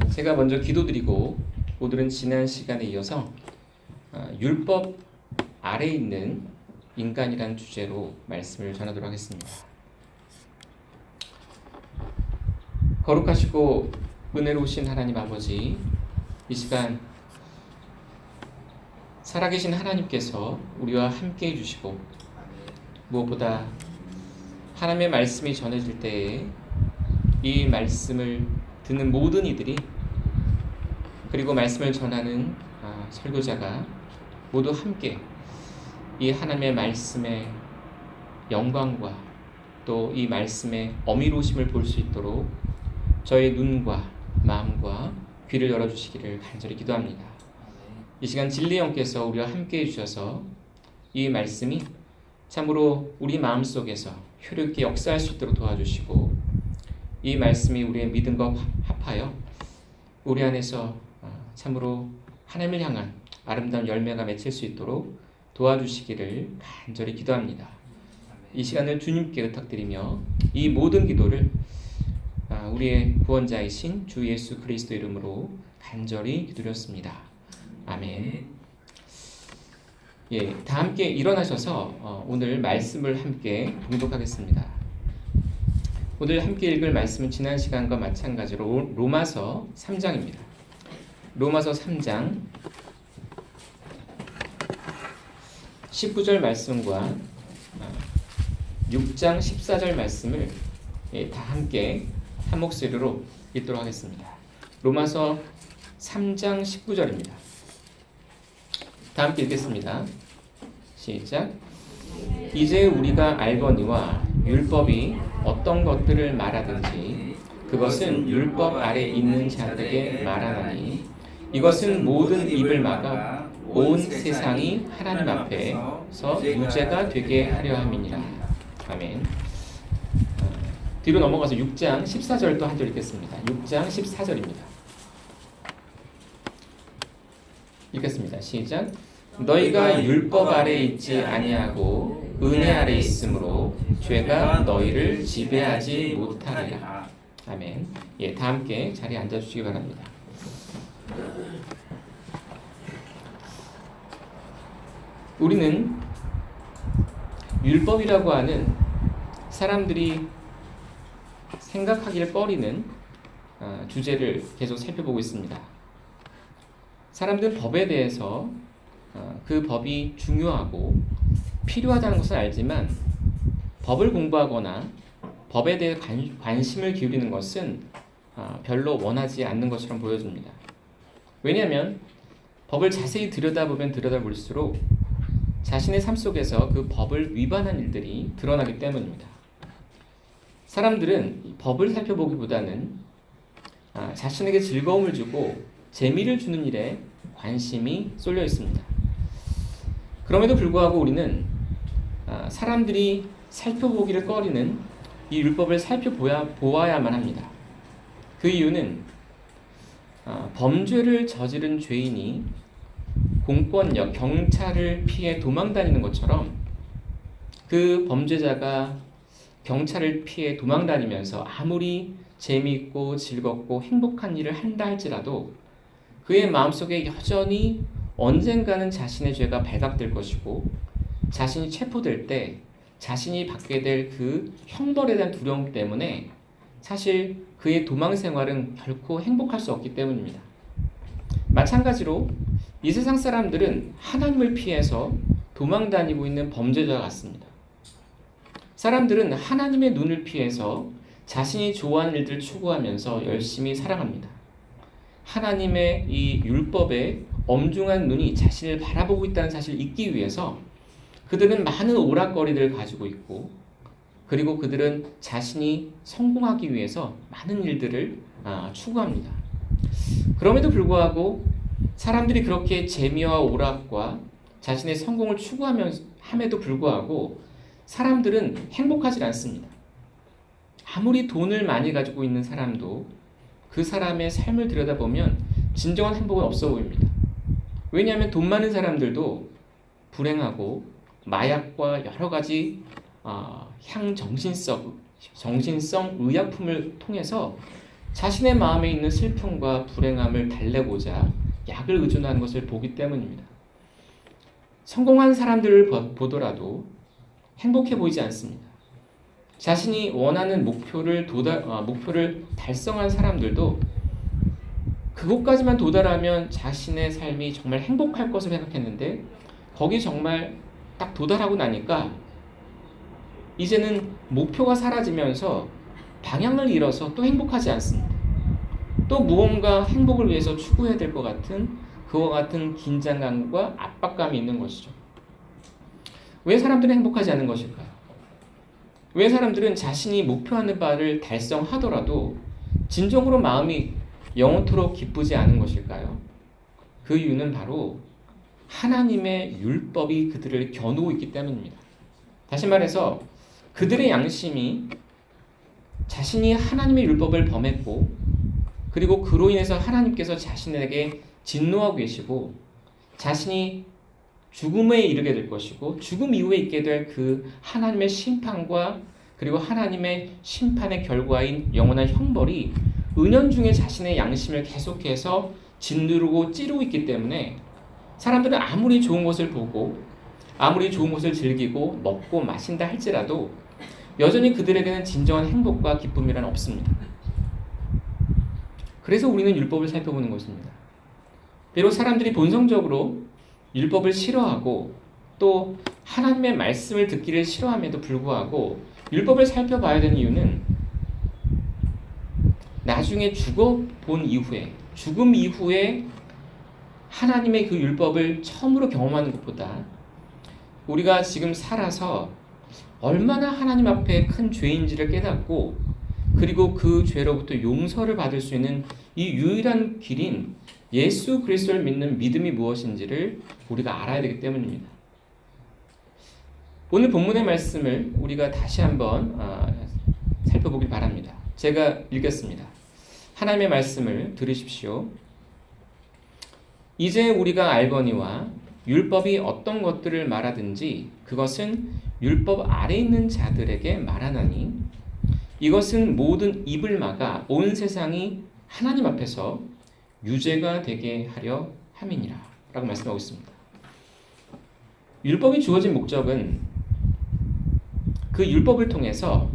제가 먼저 기도드리고 오늘은 지난 시간에 이어서 율법 아래에 있는 인간이라는 주제로 말씀을 전하도록 하겠습니다. 거룩하시고 은혜로우신 하나님 아버지, 이 시간 살아계신 하나님께서 우리와 함께 해주시고 무엇보다 하나님의 말씀이 전해질 때에 이 말씀을 듣는 모든 이들이, 그리고 말씀을 전하는 설교자가 모두 함께 이 하나님의 말씀의 영광과 또 이 말씀의 어미로우심을 볼 수 있도록 저의 눈과 마음과 귀를 열어주시기를 간절히 기도합니다. 이 시간 진리의 영께서 우리와 함께 해주셔서 이 말씀이 참으로 우리 마음속에서 효력있게 역사할 수 있도록 도와주시고, 이 말씀이 우리의 믿음과 합하여 우리 안에서 참으로 하나님을 향한 아름다운 열매가 맺힐 수 있도록 도와주시기를 간절히 기도합니다. 이 시간을 주님께 의탁드리며 이 모든 기도를 우리의 구원자이신 주 예수 그리스도 이름으로 간절히 기도드렸습니다. 아멘. 다 함께 일어나셔서 오늘 말씀을 함께 봉독하겠습니다. 오늘 함께 읽을 말씀은 지난 시간과 마찬가지로 로마서 3장입니다. 로마서 3장 19절 말씀과 6장 14절 말씀을 다 함께 한 목소리로 읽도록 하겠습니다. 로마서 3장 19절입니다. 다 함께 읽겠습니다. 시작. 이제 우리가 알거니와 율법이 어떤 것들을 말하든지 그것은 율법 아래 있는 자들에게 말하나니 이것은 모든 입을 막아 온 세상이 하나님 앞에서 유죄가 되게 하려 함이니라. 아멘. 뒤로 넘어가서 6장 14절도 한 절 읽겠습니다. 6장 14절입니다. 읽겠습니다. 시작. 너희가 율법 아래 있지 아니하고 은혜 아래 있으므로 죄가 너희를 지배하지 못하리라. 아멘. 다 함께 자리에 앉아주시기 바랍니다. 우리는 율법이라고 하는 사람들이 생각하기를 꺼리는 주제를 계속 살펴보고 있습니다. 사람들은 법에 대해서 그 법이 중요하고 필요하다는 것을 알지만 법을 공부하거나 법에 대해 관심을 기울이는 것은 별로 원하지 않는 것처럼 보여집니다. 왜냐하면 법을 자세히 들여다보면 들여다볼수록 자신의 삶 속에서 그 법을 위반한 일들이 드러나기 때문입니다. 사람들은 법을 살펴보기보다는 자신에게 즐거움을 주고 재미를 주는 일에 관심이 쏠려 있습니다. 그럼에도 불구하고 우리는 사람들이 살펴보기를 꺼리는 이 율법을 살펴보아야만 합니다. 그 이유는 범죄를 저지른 죄인이 공권력, 경찰을 피해 도망다니는 것처럼 그 범죄자가 경찰을 피해 도망다니면서 아무리 재미있고 즐겁고 행복한 일을 한다 할지라도 그의 마음속에 여전히 언젠가는 자신의 죄가 발각될 것이고, 자신이 체포될 때 자신이 받게 될 그 형벌에 대한 두려움 때문에 사실 그의 도망 생활은 결코 행복할 수 없기 때문입니다. 마찬가지로 이 세상 사람들은 하나님을 피해서 도망다니고 있는 범죄자 같습니다. 사람들은 하나님의 눈을 피해서 자신이 좋아하는 일들을 추구하면서 열심히 살아갑니다. 하나님의 이 율법의 엄중한 눈이 자신을 바라보고 있다는 사실을 잊기 위해서 그들은 많은 오락거리들을 가지고 있고, 그리고 그들은 자신이 성공하기 위해서 많은 일들을 추구합니다. 그럼에도 불구하고 사람들이 그렇게 재미와 오락과 자신의 성공을 추구함에도 불구하고 사람들은 행복하지 않습니다. 아무리 돈을 많이 가지고 있는 사람도 그 사람의 삶을 들여다보면 진정한 행복은 없어 보입니다. 왜냐하면 돈 많은 사람들도 불행하고 마약과 여러 가지 정신성 의약품을 통해서 자신의 마음에 있는 슬픔과 불행함을 달래고자 약을 의존하는 것을 보기 때문입니다. 성공한 사람들을 보더라도 행복해 보이지 않습니다. 자신이 원하는 목표를 달성한 사람들도 그곳까지만 도달하면 자신의 삶이 정말 행복할 것을 생각했는데 거기 정말 딱 도달하고 나니까 이제는 목표가 사라지면서 방향을 잃어서 또 행복하지 않습니다. 또 무언가 행복을 위해서 추구해야 될 것 같은 그와 같은 긴장감과 압박감이 있는 것이죠. 왜 사람들은 행복하지 않은 것일까요? 왜 사람들은 자신이 목표하는 바를 달성하더라도 진정으로 마음이 영원토록 기쁘지 않은 것일까요? 그 이유는 바로 하나님의 율법이 그들을 겨누고 있기 때문입니다. 다시 말해서 그들의 양심이 자신이 하나님의 율법을 범했고 그리고 그로 인해서 하나님께서 자신에게 진노하고 계시고 자신이 죽음에 이르게 될 것이고 죽음 이후에 있게 될 그 하나님의 심판과 그리고 하나님의 심판의 결과인 영원한 형벌이 은연중에 자신의 양심을 계속해서 짓누르고 찌르고 있기 때문에 사람들은 아무리 좋은 것을 보고 아무리 좋은 것을 즐기고 먹고 마신다 할지라도 여전히 그들에게는 진정한 행복과 기쁨이란 없습니다. 그래서 우리는 율법을 살펴보는 것입니다. 비록 사람들이 본성적으로 율법을 싫어하고 또 하나님의 말씀을 듣기를 싫어함에도 불구하고 율법을 살펴봐야 되는 이유는 나중에 죽어본 이후에 죽음 이후에 하나님의 그 율법을 처음으로 경험하는 것보다 우리가 지금 살아서 얼마나 하나님 앞에 큰 죄인지를 깨닫고 그리고 그 죄로부터 용서를 받을 수 있는 이 유일한 길인 예수 그리스도를 믿는 믿음이 무엇인지를 우리가 알아야 되기 때문입니다. 오늘 본문의 말씀을 우리가 다시 한번 살펴보길 바랍니다. 제가 읽겠습니다. 하나님의 말씀을 들으십시오. 이제 우리가 알거니와 율법이 어떤 것들을 말하든지 그것은 율법 아래 있는 자들에게 말하나니 이것은 모든 입을 막아 온 세상이 하나님 앞에서 유죄가 되게 하려 함이니라 라고 말씀하고 있습니다. 율법이 주어진 목적은 그 율법을 통해서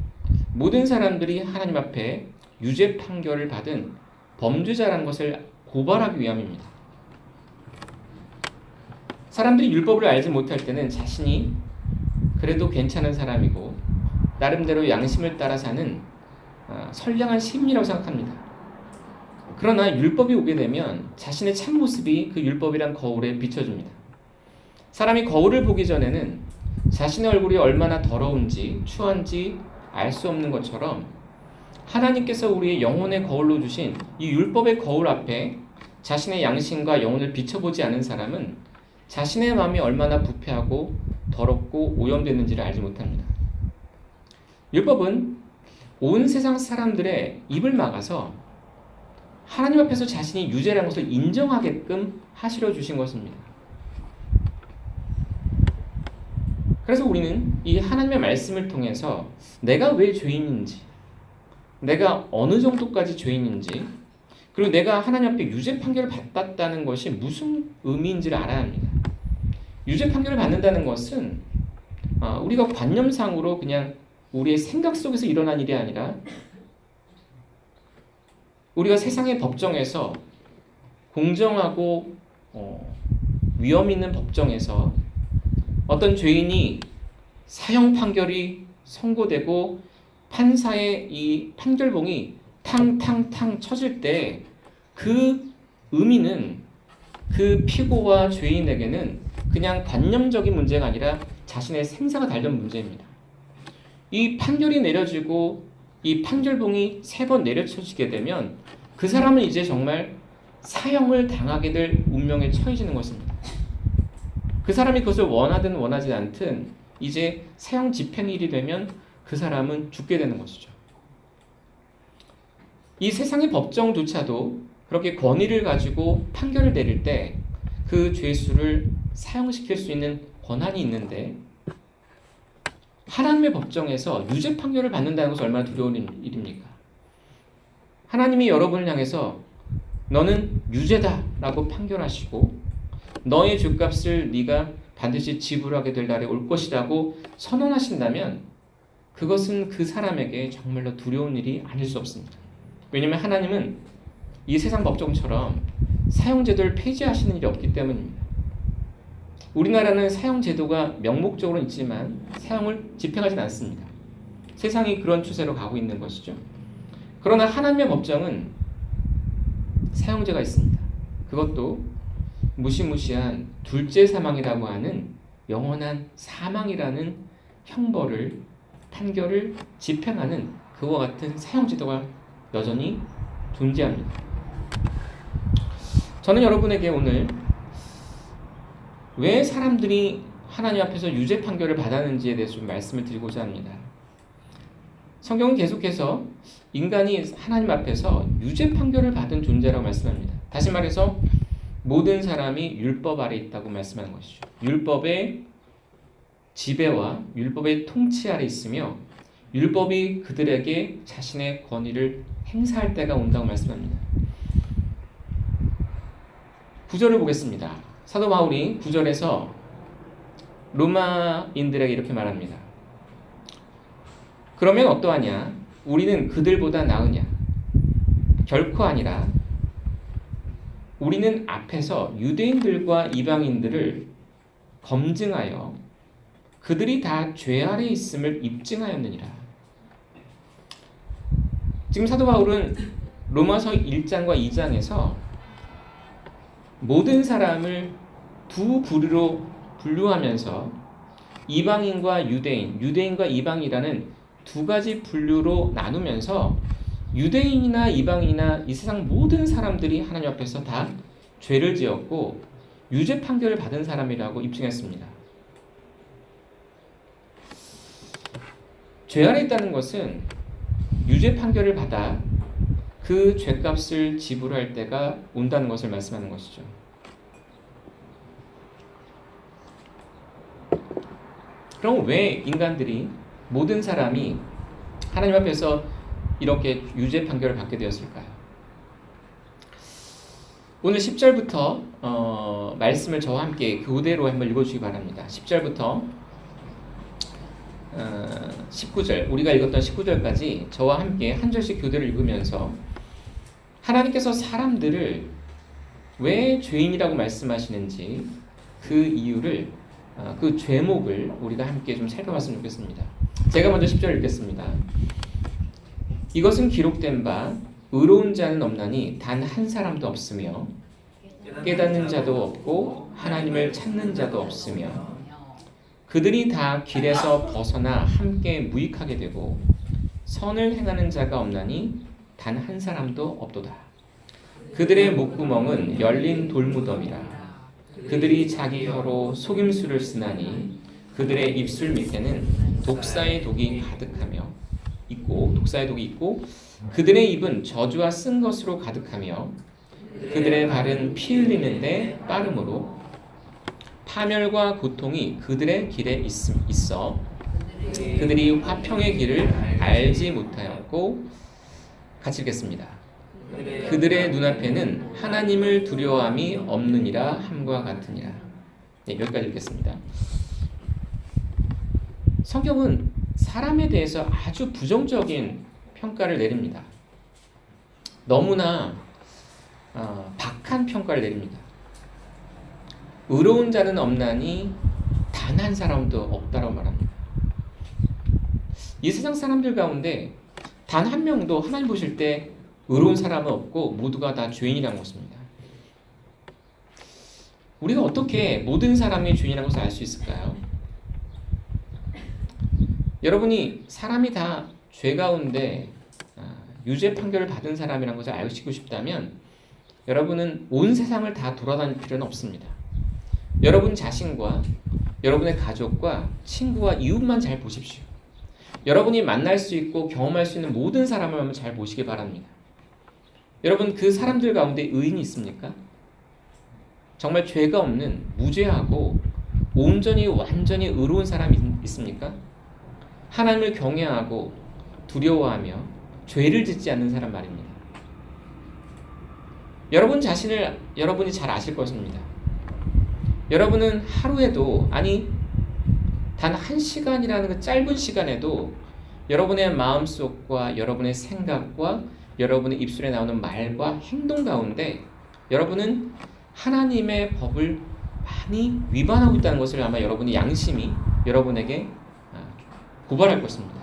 모든 사람들이 하나님 앞에 유죄 판결을 받은 범죄자라는 것을 고발하기 위함입니다. 사람들이 율법을 알지 못할 때는 자신이 그래도 괜찮은 사람이고 나름대로 양심을 따라 사는 선량한 시민이라고 생각합니다. 그러나 율법이 오게 되면 자신의 참모습이 그 율법이란 거울에 비춰집니다. 사람이 거울을 보기 전에는 자신의 얼굴이 얼마나 더러운지 추한지 알 수 없는 것처럼 하나님께서 우리의 영혼의 거울로 주신 이 율법의 거울 앞에 자신의 양심과 영혼을 비춰보지 않은 사람은 자신의 마음이 얼마나 부패하고 더럽고 오염됐는지를 알지 못합니다. 율법은 온 세상 사람들의 입을 막아서 하나님 앞에서 자신이 유죄라는 것을 인정하게끔 하시려 주신 것입니다. 그래서 우리는 이 하나님의 말씀을 통해서 내가 왜 죄인인지, 내가 어느 정도까지 죄인인지, 그리고 내가 하나님 앞에 유죄 판결을 받았다는 것이 무슨 의미인지를 알아야 합니다. 유죄 판결을 받는다는 것은 우리가 관념상으로 그냥 우리의 생각 속에서 일어난 일이 아니라 우리가 세상의 법정에서 공정하고 위험 있는 법정에서 어떤 죄인이 사형 판결이 선고되고 판사의 이 판결봉이 탕탕탕 쳐질 때 그 의미는 그 피고와 죄인에게는 그냥 관념적인 문제가 아니라 자신의 생사가 달린 문제입니다. 이 판결이 내려지고 이 판결봉이 3번 내려쳐지게 되면 그 사람은 이제 정말 사형을 당하게 될 운명에 처해지는 것입니다. 그 사람이 그것을 원하든 원하지 않든 이제 사형 집행일이 되면 그 사람은 죽게 되는 것이죠. 이 세상의 법정조차도 그렇게 권위를 가지고 판결을 내릴 때 그 죄수를 사형시킬 수 있는 권한이 있는데 하나님의 법정에서 유죄 판결을 받는다는 것은 얼마나 두려운 일입니까? 하나님이 여러분을 향해서 너는 유죄다라고 판결하시고 너의 죗값을 네가 반드시 지불하게 될 날이 올 것이라고 선언하신다면 그것은 그 사람에게 정말로 두려운 일이 아닐 수 없습니다. 왜냐하면 하나님은 이 세상 법정처럼 사형제도를 폐지하시는 일이 없기 때문입니다. 우리나라는 사형제도가 명목적으로 있지만 사형을 집행하지는 않습니다. 세상이 그런 추세로 가고 있는 것이죠. 그러나 하나님의 법정은 사형제가 있습니다. 그것도 무시무시한 둘째 사망이라고 하는 영원한 사망이라는 형벌을 판결을 집행하는 그와 같은 사형제도가 여전히 존재합니다. 저는 여러분에게 오늘 왜 사람들이 하나님 앞에서 유죄 판결을 받았는지에 대해서 좀 말씀을 드리고자 합니다. 성경은 계속해서 인간이 하나님 앞에서 유죄 판결을 받은 존재라고 말씀합니다. 다시 말해서 모든 사람이 율법 아래 있다고 말씀하는 것이죠. 율법의 지배와 율법의 통치 아래 있으며 율법이 그들에게 자신의 권위를 행사할 때가 온다고 말씀합니다. 9절을 보겠습니다. 사도 바울이 9절에서 로마인들에게 이렇게 말합니다. 그러면 어떠하냐? 우리는 그들보다 나으냐? 결코 아니라 우리는 앞에서 유대인들과 이방인들을 검증하여 그들이 다 죄 아래 있음을 입증하였느니라. 지금 사도 바울은 로마서 1장과 2장에서 모든 사람을 두 부류로 분류하면서 이방인과 유대인, 유대인과 이방이라는 두 가지 분류로 나누면서 유대인이나 이방인이나 이 세상 모든 사람들이 하나님 앞에서 다 죄를 지었고 유죄 판결을 받은 사람이라고 입증했습니다. 죄 아래 있다는 것은 유죄 판결을 받아 그 죄값을 지불할 때가 온다는 것을 말씀하는 것이죠. 그럼 왜 인간들이 모든 사람이 하나님 앞에서 이렇게 유죄 판결을 받게 되었을까요? 오늘 10절부터 말씀을 저와 함께 그대로 한번 읽어주시기 바랍니다. 10절부터 19절, 우리가 읽었던 19절까지 저와 함께 한 절씩 교대로 읽으면서 하나님께서 사람들을 왜 죄인이라고 말씀하시는지 그 이유를, 그 죄목을 우리가 함께 좀 살펴봤으면 좋겠습니다. 제가 먼저 10절 읽겠습니다. 이것은 기록된 바 의로운 자는 없나니 단 한 사람도 없으며 깨닫는 자도 없고 하나님을 찾는 자도 없으며 그들이 다 길에서 벗어나 함께 무익하게 되고 선을 행하는 자가 없나니 단 한 사람도 없도다. 그들의 목구멍은 열린 돌무덤이라. 그들이 자기 혀로 속임수를 쓰나니 그들의 입술 밑에는 독사의 독이 가득하며 독사의 독이 있고 그들의 입은 저주와 쓴 것으로 가득하며 그들의 발은 피 흘리는데 빠름으로 파멸과 고통이 그들의 길에 있어 그들이 화평의 길을 알지 못하였고, 같이 읽겠습니다. 그들의 눈앞에는 하나님을 두려워함이 없느니라 함과 같으니라. 네, 여기까지 읽겠습니다. 성경은 사람에 대해서 아주 부정적인 평가를 내립니다. 너무나 박한 평가를 내립니다. 의로운 자는 없나니 단 한 사람도 없다라고 말합니다. 이 세상 사람들 가운데 단 한 명도 하나님 보실 때 의로운 사람은 없고 모두가 다 죄인이라는 것입니다. 우리가 어떻게 모든 사람이 죄인이라는 것을 알 수 있을까요? 여러분이 사람이 다 죄 가운데 유죄 판결을 받은 사람이라는 것을 알고 싶다면 여러분은 온 세상을 다 돌아다닐 필요는 없습니다. 여러분 자신과 여러분의 가족과 친구와 이웃만 잘 보십시오. 여러분이 만날 수 있고 경험할 수 있는 모든 사람을 한번 잘 보시기 바랍니다. 여러분 그 사람들 가운데 의인이 있습니까? 정말 죄가 없는 무죄하고 온전히 완전히 의로운 사람이 있습니까? 하나님을 경외하고 두려워하며 죄를 짓지 않는 사람 말입니다. 여러분 자신을 여러분이 잘 아실 것입니다. 여러분은 하루에도, 아니 단 한 시간이라는 그 짧은 시간에도 여러분의 마음속과 여러분의 생각과 여러분의 입술에 나오는 말과 행동 가운데 여러분은 하나님의 법을 많이 위반하고 있다는 것을 아마 여러분의 양심이 여러분에게 고발할 것입니다.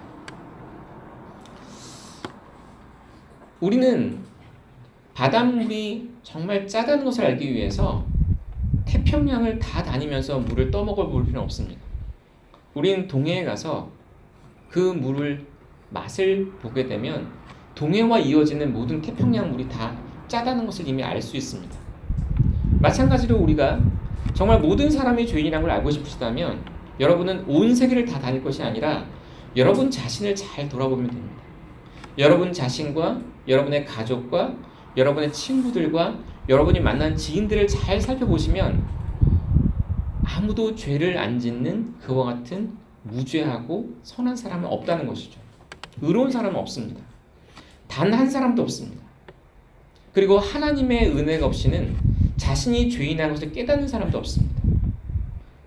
우리는 바닷물이 정말 짜다는 것을 알기 위해서 태평양을 다 다니면서 물을 떠먹어 볼 필요는 없습니다. 우리는 동해에 가서 그 물을 맛을 보게 되면 동해와 이어지는 모든 태평양 물이 다 짜다는 것을 이미 알 수 있습니다. 마찬가지로 우리가 정말 모든 사람이 죄인이라는 걸 알고 싶으시다면 여러분은 온 세계를 다 다닐 것이 아니라 여러분 자신을 잘 돌아보면 됩니다. 여러분 자신과 여러분의 가족과 여러분의 친구들과 여러분이 만난 지인들을 잘 살펴보시면 아무도 죄를 안 짓는 그와 같은 무죄하고 선한 사람은 없다는 것이죠. 의로운 사람은 없습니다. 단 한 사람도 없습니다. 그리고 하나님의 은혜가 없이는 자신이 죄인이라는 것을 깨닫는 사람도 없습니다.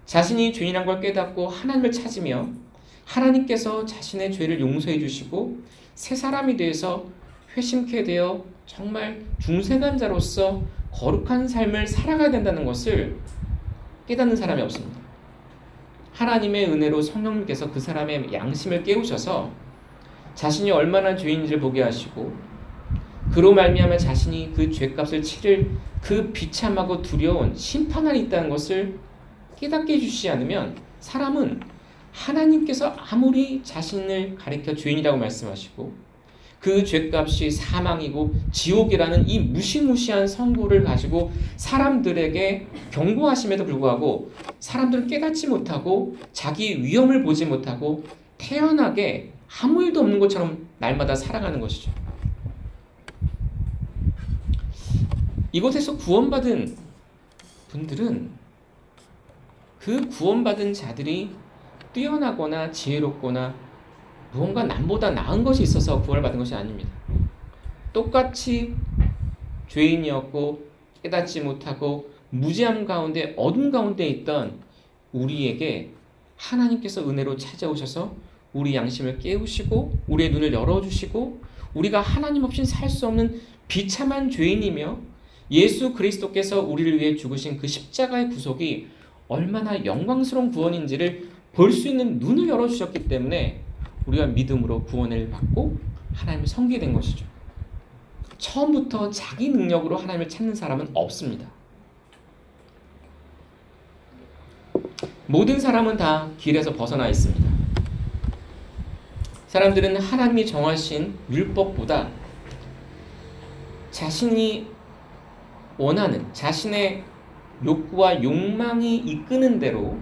자신이 죄인이라는 걸 깨닫고 하나님을 찾으며 하나님께서 자신의 죄를 용서해 주시고 새 사람이 되어서 회심케 되어 정말 중생한 자로서 거룩한 삶을 살아가야 된다는 것을 깨닫는 사람이 없습니다. 하나님의 은혜로 성령님께서 그 사람의 양심을 깨우셔서 자신이 얼마나 죄인인지를 보게 하시고 그로 말미암아 자신이 그 죄값을 치를 그 비참하고 두려운 심판이 있다는 것을 깨닫게 해주시지 않으면 사람은 하나님께서 아무리 자신을 가리켜 죄인이라고 말씀하시고 그 죄값이 사망이고 지옥이라는 이 무시무시한 선고를 가지고 사람들에게 경고하심에도 불구하고 사람들은 깨닫지 못하고 자기 위험을 보지 못하고 태연하게 아무 일도 없는 것처럼 날마다 살아가는 것이죠. 이곳에서 구원받은 분들은 그 구원받은 자들이 뛰어나거나 지혜롭거나 무언가 남보다 나은 것이 있어서 구원을 받은 것이 아닙니다. 똑같이 죄인이었고 깨닫지 못하고 무지함 가운데 어둠 가운데 있던 우리에게 하나님께서 은혜로 찾아오셔서 우리 양심을 깨우시고 우리의 눈을 열어주시고 우리가 하나님 없이는 살 수 없는 비참한 죄인이며 예수 그리스도께서 우리를 위해 죽으신 그 십자가의 구속이 얼마나 영광스러운 구원인지를 볼 수 있는 눈을 열어주셨기 때문에 우리가 믿음으로 구원을 받고 하나님을 섬기게 된 것이죠. 처음부터 자기 능력으로 하나님을 찾는 사람은 없습니다. 모든 사람은 다 길에서 벗어나 있습니다. 사람들은 하나님이 정하신 율법보다 자신이 원하는 자신의 욕구와 욕망이 이끄는 대로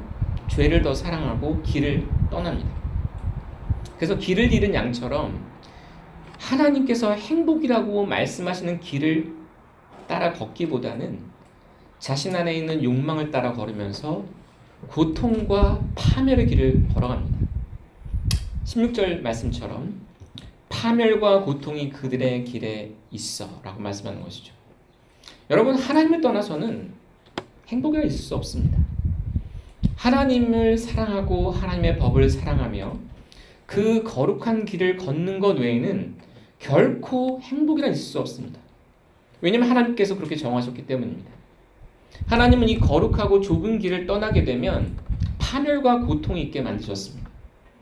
죄를 더 사랑하고 길을 떠납니다. 그래서 길을 잃은 양처럼 하나님께서 행복이라고 말씀하시는 길을 따라 걷기보다는 자신 안에 있는 욕망을 따라 걸으면서 고통과 파멸의 길을 걸어갑니다. 16절 말씀처럼 파멸과 고통이 그들의 길에 있어 라고 말씀하는 것이죠. 여러분, 하나님을 떠나서는 행복이 있을 수 없습니다. 하나님을 사랑하고 하나님의 법을 사랑하며 그 거룩한 길을 걷는 것 외에는 결코 행복이란 있을 수 없습니다. 왜냐하면 하나님께서 그렇게 정하셨기 때문입니다. 하나님은 이 거룩하고 좁은 길을 떠나게 되면 파멸과 고통이 있게 만드셨습니다.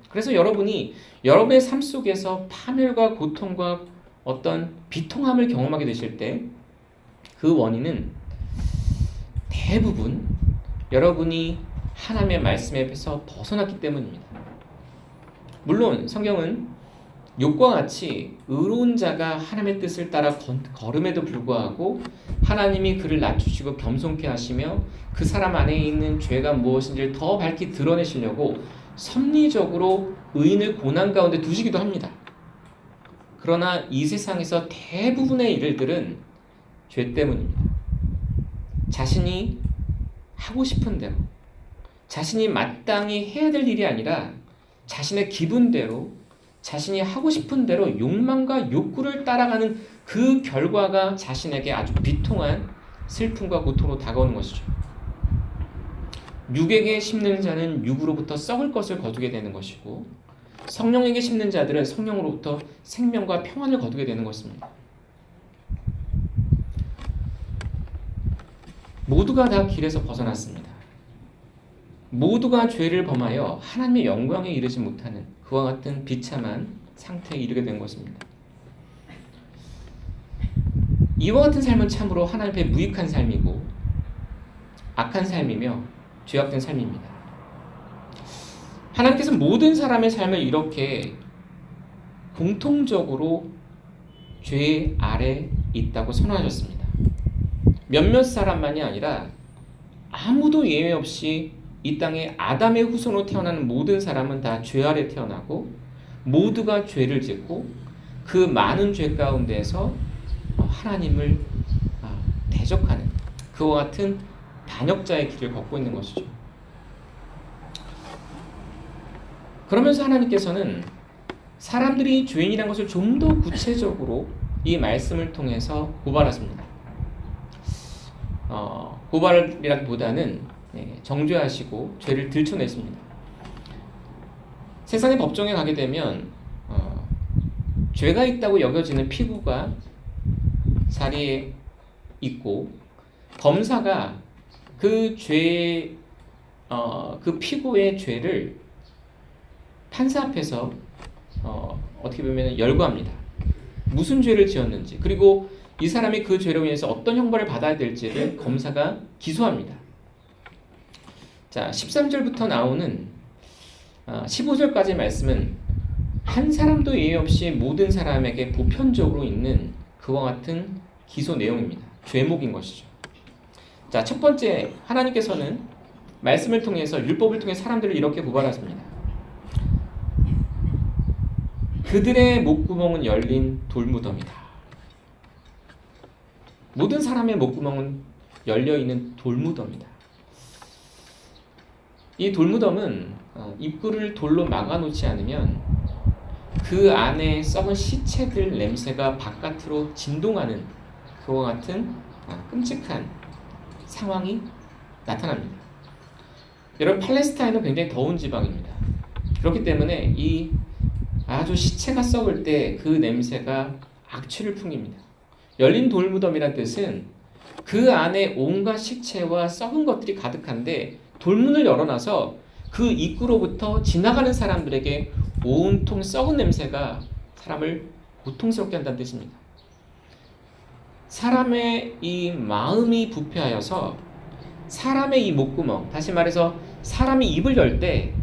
그래서 여러분이 여러분의 삶 속에서 파멸과 고통과 어떤 비통함을 경험하게 되실 때 그 원인은 대부분 여러분이 하나님의 말씀에서 벗어났기 때문입니다. 물론 성경은 욥과 같이 의로운 자가 하나님의 뜻을 따라 걸음에도 불구하고 하나님이 그를 낮추시고 겸손케 하시며 그 사람 안에 있는 죄가 무엇인지를 더 밝히 드러내시려고 섭리적으로 의인을 고난 가운데 두시기도 합니다. 그러나 이 세상에서 대부분의 일들은 죄 때문입니다. 자신이 하고 싶은 대로 자신이 마땅히 해야 될 일이 아니라 자신의 기분대로 자신이 하고 싶은 대로 욕망과 욕구를 따라가는 그 결과가 자신에게 아주 비통한 슬픔과 고통으로 다가오는 것이죠. 육에게 심는 자는 육으로부터 썩을 것을 거두게 되는 것이고, 성령에게 심는 자들은 성령으로부터 생명과 평안을 거두게 되는 것입니다. 모두가 다 길에서 벗어났습니다. 모두가 죄를 범하여 하나님의 영광에 이르지 못하는 그와 같은 비참한 상태에 이르게 된 것입니다. 이와 같은 삶은 참으로 하나님 앞에 무익한 삶이고 악한 삶이며 죄악된 삶입니다. 하나님께서 모든 사람의 삶을 이렇게 공통적으로 죄 아래 있다고 선언하셨습니다. 몇몇 사람만이 아니라 아무도 예외 없이 이 땅에 아담의 후손으로 태어나는 모든 사람은 다 죄 아래 태어나고 모두가 죄를 짓고 그 많은 죄 가운데서 하나님을 대적하는 그와 같은 반역자의 길을 걷고 있는 것이죠. 그러면서 하나님께서는 사람들이 죄인이라는 것을 좀 더 구체적으로 이 말씀을 통해서 고발하십니다. 고발이라기보다는 정죄하시고 죄를 들춰내십니다. 세상의 법정에 가게 되면 죄가 있다고 여겨지는 피고가 자리에 있고 검사가 그 피고의 죄를 판사 앞에서 어떻게 보면 열거합니다. 무슨 죄를 지었는지, 그리고 이 사람이 그 죄로 인해서 어떤 형벌을 받아야 될지를 검사가 기소합니다. 자, 13절부터 나오는 15절까지 말씀은 한 사람도 예외 없이 모든 사람에게 보편적으로 있는 그와 같은 기소 내용입니다. 죄목인 것이죠. 자, 첫 번째, 하나님께서는 말씀을 통해서, 율법을 통해 사람들을 이렇게 고발하십니다. 그들의 목구멍은 열린 돌무덤이다. 모든 사람의 목구멍은 열려있는 돌무덤이다. 이 돌무덤은 입구를 돌로 막아놓지 않으면 그 안에 썩은 시체들 냄새가 바깥으로 진동하는 그와 같은 끔찍한 상황이 나타납니다. 여러분, 팔레스타인은 굉장히 더운 지방입니다. 그렇기 때문에 이 아주 시체가 썩을 때 그 냄새가 악취를 풍깁니다. 열린 돌무덤이란 뜻은 그 안에 온갖 식체와 썩은 것들이 가득한데 돌문을 열어놔서 그 입구로부터 지나가는 사람들에게 온통 썩은 냄새가 사람을 고통스럽게 한다는 뜻입니다. 사람의 이 마음이 부패하여서 사람의 이 목구멍, 다시 말해서 사람이 입을 열 때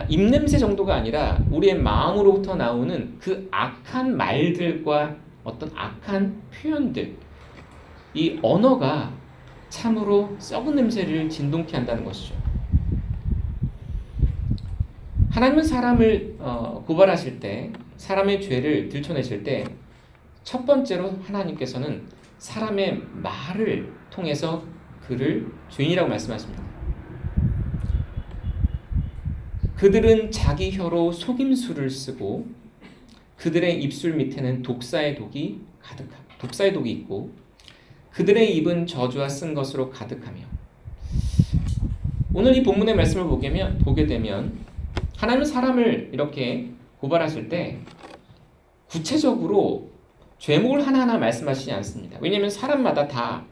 입냄새 정도가 아니라 우리의 마음으로부터 나오는 그 악한 말들과 어떤 악한 표현들, 이 언어가 참으로 썩은 냄새를 진동케 한다는 것이죠. 하나님은 사람을 고발하실 때, 사람의 죄를 들춰내실 때 첫 번째로 하나님께서는 사람의 말을 통해서 그를 죄인이라고 말씀하십니다. 그들은 자기 혀로 속임수를 쓰고 그들의 입술 밑에는 독사의 독이 있고 그들의 입은 저주와 쓴 것으로 가득하며. 오늘 이 본문의 말씀을 보게 되면 하나님은 사람을 이렇게 고발하실 때 구체적으로 죄목을 하나하나 말씀하시지 않습니다. 왜냐하면 사람마다 다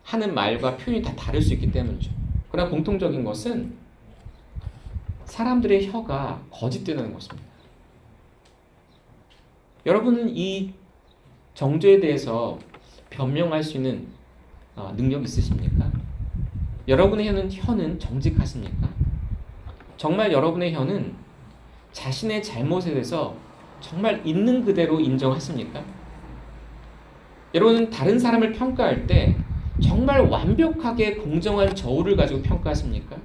하는 말과 표현이 다 다를 수 있기 때문이죠. 그러나 공통적인 것은 사람들의 혀가 거짓되는 것입니다. 여러분은 이 정죄에 대해서 변명할 수 있는 능력 있으십니까? 여러분의 혀는 정직하십니까? 정말 여러분의 혀는 자신의 잘못에 대해서 정말 있는 그대로 인정하십니까? 여러분은 다른 사람을 평가할 때 정말 완벽하게 공정한 저울을 가지고 평가하십니까?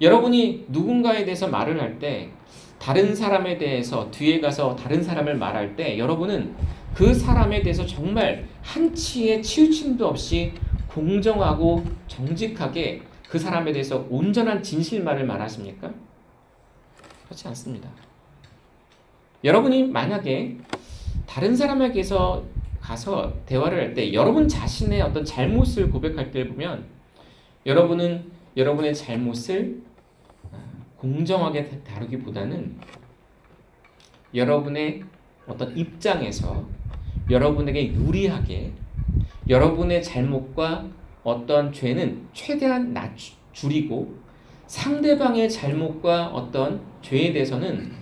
여러분이 누군가에 대해서 말을 할 때, 다른 사람에 대해서 뒤에 가서 다른 사람을 말할 때 여러분은 그 사람에 대해서 정말 한치의 치우침도 없이 공정하고 정직하게 그 사람에 대해서 온전한 진실말을 말하십니까? 그렇지 않습니다. 여러분이 만약에 다른 사람에게서 가서 대화를 할 때 여러분 자신의 어떤 잘못을 고백할 때 보면 여러분은 여러분의 잘못을 공정하게 다루기보다는 여러분의 어떤 입장에서 여러분에게 유리하게 여러분의 잘못과 어떤 죄는 최대한 줄이고 상대방의 잘못과 어떤 죄에 대해서는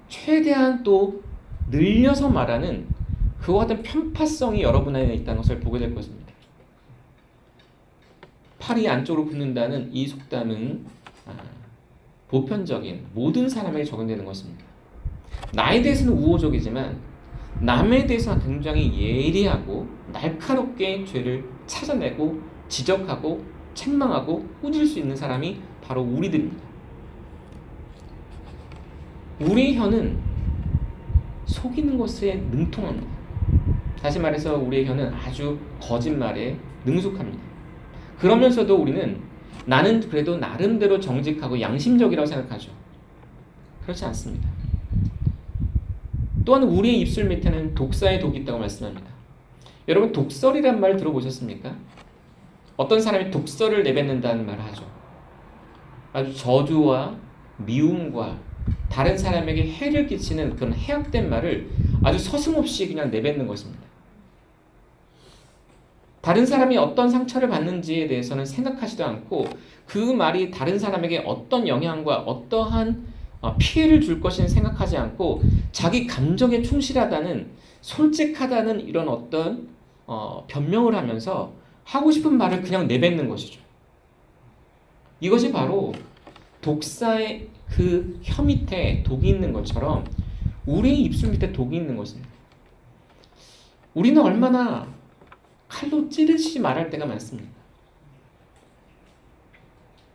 최대한 또 늘려서 말하는 그와 같은 편파성이 여러분 안에 있다는 것을 보게 될 것입니다. 팔이 안쪽으로 붙는다는 이 속담은 보편적인 모든 사람에게 적용되는 것입니다. 나에 대해서는 우호적이지만 남에 대해서는 굉장히 예리하고 날카롭게 죄를 찾아내고 지적하고 책망하고 꾸질 수 있는 사람이 바로 우리들입니다. 우리의 혀는 속이는 것에 능통합니다. 다시 말해서 우리의 혀는 아주 거짓말에 능숙합니다. 그러면서도 우리는 나는 그래도 나름대로 정직하고 양심적이라고 생각하죠. 그렇지 않습니다. 또한 우리의 입술 밑에는 독사의 독이 있다고 말씀합니다. 여러분 독설이란 말 들어보셨습니까? 어떤 사람이 독설을 내뱉는다는 말을 하죠. 아주 저주와 미움과 다른 사람에게 해를 끼치는 그런 해악된 말을 아주 서슴없이 그냥 내뱉는 것입니다. 다른 사람이 어떤 상처를 받는지에 대해서는 생각하지도 않고 그 말이 다른 사람에게 어떤 영향과 어떠한 피해를 줄 것인지 생각하지 않고 자기 감정에 충실하다는 솔직하다는 이런 어떤 변명을 하면서 하고 싶은 말을 그냥 내뱉는 것이죠. 이것이 바로 독사의 그 혀 밑에 독이 있는 것처럼 우리의 입술 밑에 독이 있는 것입니다. 우리는 얼마나 칼로 찌르시 말할 때가 많습니다.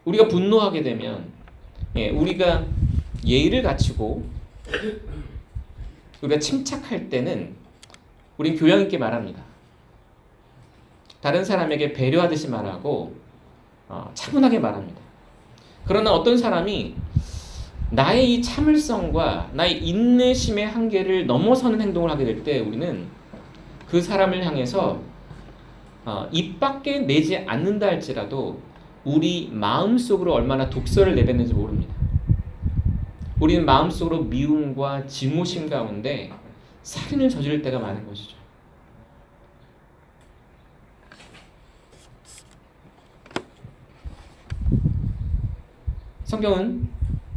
우리가 분노하게 되면 우리가 예의를 갖추고 우리가 침착할 때는 우리는 교양 있게 말합니다. 다른 사람에게 배려하듯이 말하고 차분하게 말합니다. 그러나 어떤 사람이 나의 이 참을성과 나의 인내심의 한계를 넘어서는 행동을 하게 될 때 우리는 그 사람을 향해서 입 밖에 내지 않는다 할지라도 우리 마음속으로 얼마나 독설을 내뱉는지 모릅니다. 우리는 마음속으로 미움과 증오심 가운데 살인을 저지를 때가 많은 것이죠. 성경은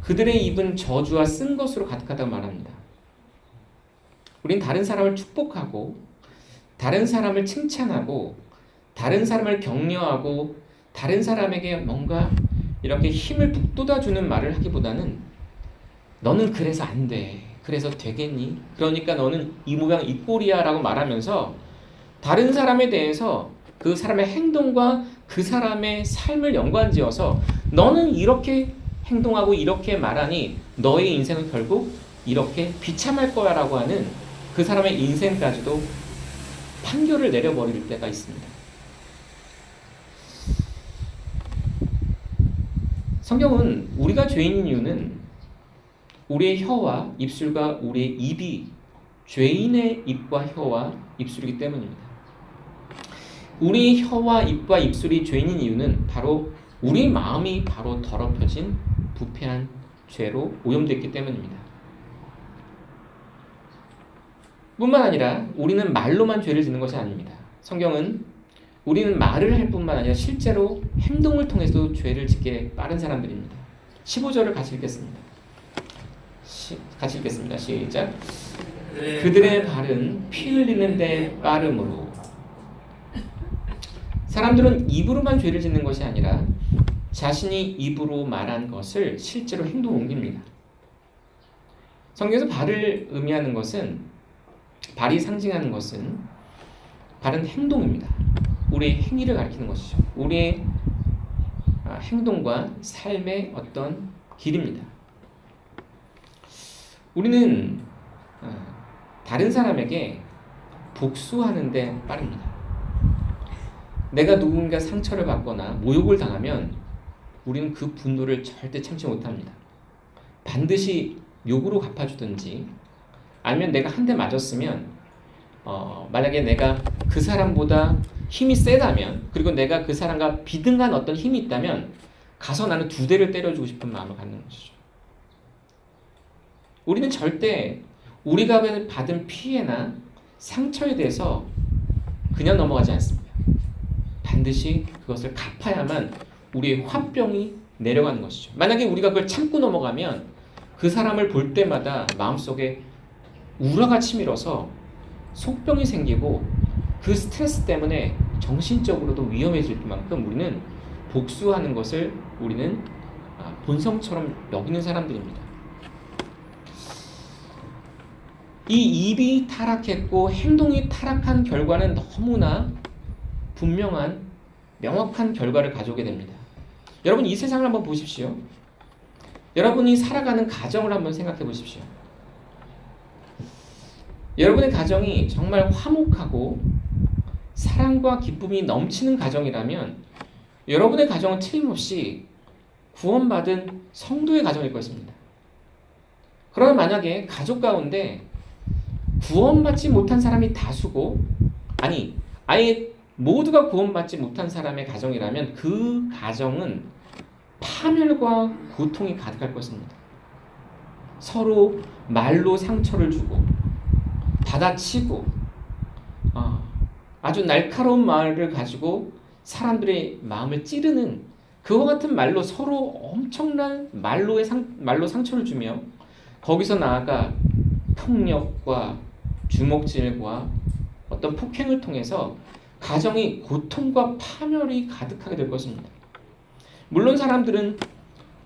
그들의 입은 저주와 쓴 것으로 가득하다고 말합니다. 우린 다른 사람을 축복하고 다른 사람을 칭찬하고 다른 사람을 격려하고 다른 사람에게 뭔가 이렇게 힘을 북돋아주는 말을 하기보다는 너는 그래서 안 돼. 그래서 되겠니? 그러니까 너는 이 모양 이 꼴이야 라고 말하면서 다른 사람에 대해서 그 사람의 행동과 그 사람의 삶을 연관지어서 너는 이렇게 행동하고 이렇게 말하니 너의 인생은 결국 이렇게 비참할 거야 라고 하는 그 사람의 인생까지도 판결을 내려버릴 때가 있습니다. 성경은 우리가 죄인인 이유는 우리의 혀와 입술과 우리의 입이 죄인의 입과 혀와 입술이기 때문입니다. 우리 혀와 입과 입술이 죄인인 이유는 바로 우리 마음이 바로 더럽혀진 부패한 죄로 오염됐기 때문입니다. 뿐만 아니라 우리는 말로만 죄를 짓는 것이 아닙니다. 성경은 우리는 말을 할 뿐만 아니라 실제로 행동을 통해서도 죄를 짓게 빠른 사람들입니다. 15절을 같이 읽겠습니다. 같이 읽겠습니다. 시작. 그들의 발은 피 흘리는 데 빠름으로. 사람들은 입으로만 죄를 짓는 것이 아니라 자신이 입으로 말한 것을 실제로 행동에 옮깁니다. 성경에서 발을 의미하는 것은 발이 상징하는 것은 발은 행동입니다. 우리의 행위를 가리키는 것이죠. 우리의 행동과 삶의 어떤 길입니다. 우리는 다른 사람에게 복수하는 데 빠릅니다. 내가 누군가 상처를 받거나 모욕을 당하면 우리는 그 분노를 절대 참지 못합니다. 반드시 욕으로 갚아주든지 아니면 내가 한 대 맞았으면 만약에 내가 그 사람보다 힘이 세다면, 그리고 내가 그 사람과 비등한 어떤 힘이 있다면 가서 나는 2대를 때려주고 싶은 마음을 갖는 것이죠. 우리는 절대 우리가 받은 피해나 상처에 대해서 그냥 넘어가지 않습니다. 반드시 그것을 갚아야만 우리의 화병이 내려가는 것이죠. 만약에 우리가 그걸 참고 넘어가면 그 사람을 볼 때마다 마음속에 우라가 치밀어서 속병이 생기고 그 스트레스 때문에 정신적으로도 위험해질 만큼 우리는 복수하는 것을 우리는 본성처럼 여기는 사람들입니다. 이 입이 타락했고 행동이 타락한 결과는 너무나 분명한 명확한 결과를 가져오게 됩니다. 여러분, 이 세상을 한번 보십시오. 여러분이 살아가는 가정을 한번 생각해 보십시오. 여러분의 가정이 정말 화목하고 사랑과 기쁨이 넘치는 가정이라면 여러분의 가정은 틀림없이 구원받은 성도의 가정일 것입니다. 그러나 만약에 가족 가운데 구원받지 못한 사람이 다수고, 아예 모두가 구원받지 못한 사람의 가정이라면 그 가정은 파멸과 고통이 가득할 것입니다. 서로 말로 상처를 주고 받아치고 아주 날카로운 말을 가지고 사람들의 마음을 찌르는 그와 같은 말로 서로 엄청난 말로 상처를 주며 거기서 나아가 폭력과 주먹질과 어떤 폭행을 통해서 가정이 고통과 파멸이 가득하게 될 것입니다. 물론 사람들은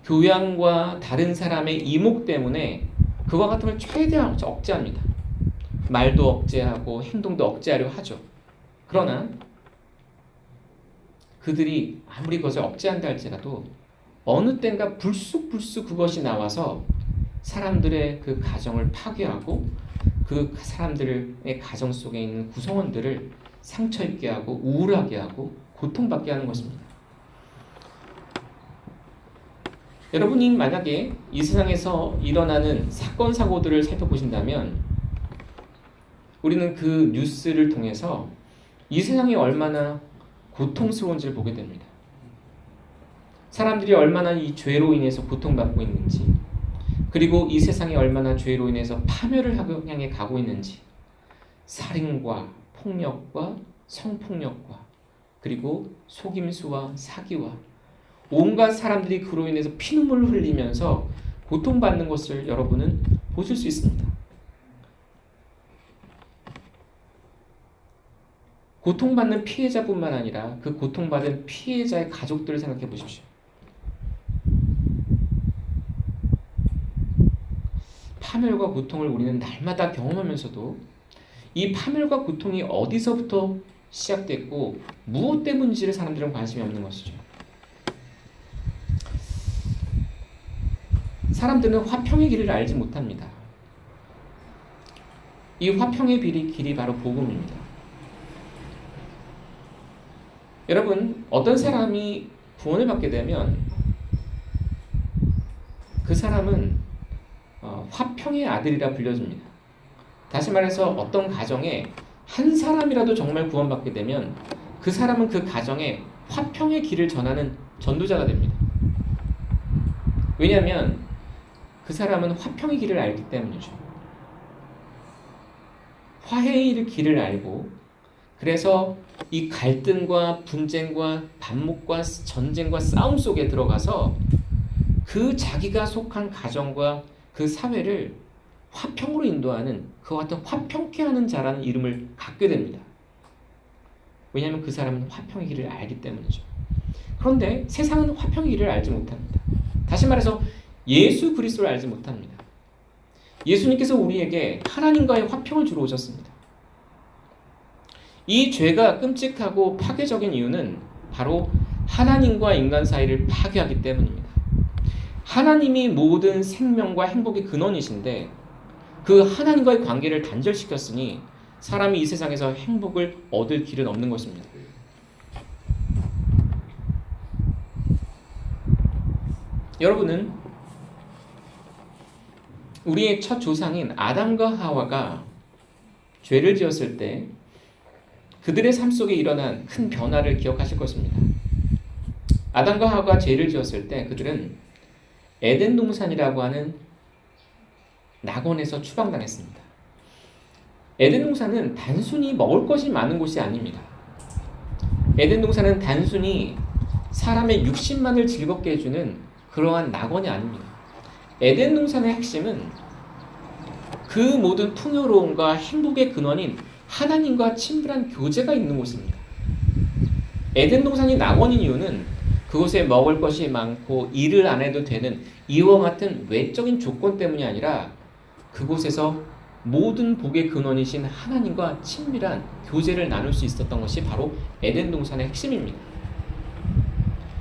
교양과 다른 사람의 이목 때문에 그와 같은 걸 최대한 억제합니다. 말도 억제하고 행동도 억제하려 하죠. 그러나 그들이 아무리 그것을 억제한다 할지라도 어느 때인가 불쑥 그것이 나와서 사람들의 그 가정을 파괴하고 그 사람들의 가정 속에 있는 구성원들을 상처 입게 하고 우울하게 하고 고통받게 하는 것입니다. 여러분이 만약에 이 세상에서 일어나는 사건 사고들을 살펴보신다면 우리는 그 뉴스를 통해서 이 세상이 얼마나 고통스러운지를 보게 됩니다. 사람들이 얼마나 이 죄로 인해서 고통받고 있는지, 그리고 이 세상이 얼마나 죄로 인해서 파멸을 향해 가고 있는지, 살인과 폭력과 성폭력과 그리고 속임수와 사기와 온갖 사람들이 그로 인해서 피눈물을 흘리면서 고통받는 것을 여러분은 보실 수 있습니다. 고통받는 피해자뿐만 아니라 그 고통받은 피해자의 가족들을 생각해 보십시오. 파멸과 고통을 우리는 날마다 경험하면서도 이 파멸과 고통이 어디서부터 시작됐고 무엇 때문인지를 사람들은 관심이 없는 것이죠. 사람들은 화평의 길을 알지 못합니다. 이 화평의 길이 바로 복음입니다. 여러분, 어떤 사람이 구원을 받게 되면 그 사람은 화평의 아들이라 불려집니다. 다시 말해서 어떤 가정에 한 사람이라도 정말 구원받게 되면 그 사람은 그 가정에 화평의 길을 전하는 전도자가 됩니다. 왜냐하면 그 사람은 화평의 길을 알기 때문이죠. 화해의 길을 알고, 그래서 이 갈등과 분쟁과 반목과 전쟁과 싸움 속에 들어가서 그 자기가 속한 가정과 그 사회를 화평으로 인도하는 그와 같은 화평케 하는 자라는 이름을 갖게 됩니다. 왜냐하면 그 사람은 화평의 길을 알기 때문이죠. 그런데 세상은 화평의 길을 알지 못합니다. 다시 말해서 예수 그리스도를 알지 못합니다. 예수님께서 우리에게 하나님과의 화평을 주러 오셨습니다. 이 죄가 끔찍하고 파괴적인 이유는 바로 하나님과 인간 사이를 파괴하기 때문입니다. 하나님이 모든 생명과 행복의 근원이신데 그 하나님과의 관계를 단절시켰으니 사람이 이 세상에서 행복을 얻을 길은 없는 것입니다. 여러분은 우리의 첫 조상인 아담과 하와가 죄를 지었을 때 그들의 삶 속에 일어난 큰 변화를 기억하실 것입니다. 아담과 하와가 죄를 지었을 때 그들은 에덴 동산이라고 하는 낙원에서 추방당했습니다. 에덴 동산은 단순히 먹을 것이 많은 곳이 아닙니다. 에덴 동산은 단순히 사람의 육신만을 즐겁게 해주는 그러한 낙원이 아닙니다. 에덴 동산의 핵심은 그 모든 풍요로움과 행복의 근원인 하나님과 친밀한 교제가 있는 곳입니다. 에덴 동산이 낙원인 이유는 그곳에 먹을 것이 많고 일을 안 해도 되는 이와 같은 외적인 조건 때문이 아니라 그곳에서 모든 복의 근원이신 하나님과 친밀한 교제를 나눌 수 있었던 것이 바로 에덴 동산의 핵심입니다.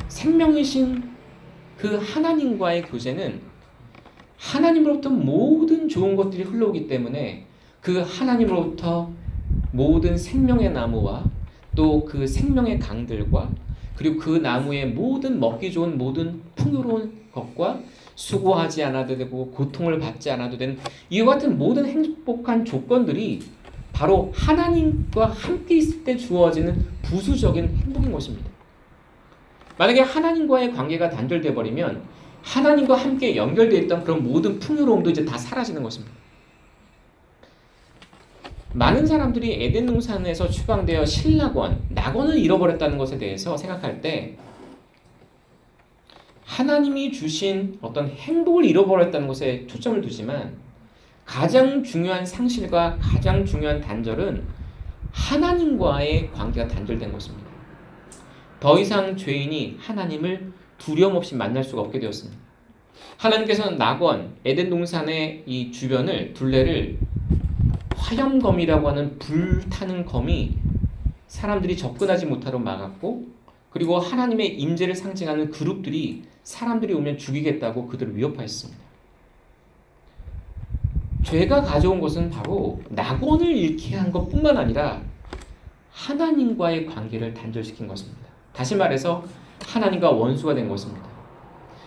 생명이신 그 하나님과의 교제는 하나님으로부터 모든 좋은 것들이 흘러오기 때문에 그 하나님으로부터 모든 생명의 나무와 또 그 생명의 강들과 그리고 그 나무의 모든 먹기 좋은 모든 풍요로운 것과 수고하지 않아도 되고 고통을 받지 않아도 되는 이와 같은 모든 행복한 조건들이 바로 하나님과 함께 있을 때 주어지는 부수적인 행복인 것입니다. 만약에 하나님과의 관계가 단절돼 버리면 하나님과 함께 연결되어 있던 그런 모든 풍요로움도 이제 다 사라지는 것입니다. 많은 사람들이 에덴 동산에서 추방되어 신낙원, 낙원을 잃어버렸다는 것에 대해서 생각할 때 하나님이 주신 어떤 행복을 잃어버렸다는 것에 초점을 두지만 가장 중요한 상실과 가장 중요한 단절은 하나님과의 관계가 단절된 것입니다. 더 이상 죄인이 하나님을 두려움 없이 만날 수가 없게 되었습니다. 하나님께서는 낙원, 에덴 동산의 이 주변을 둘레를 화염검이라고 하는 불타는 검이 사람들이 접근하지 못하도록 막았고 그리고 하나님의 임재를 상징하는 그룹들이 사람들이 오면 죽이겠다고 그들을 위협하였습니다. 죄가 가져온 것은 바로 낙원을 잃게 한 것뿐만 아니라 하나님과의 관계를 단절시킨 것입니다. 다시 말해서 하나님과 원수가 된 것입니다.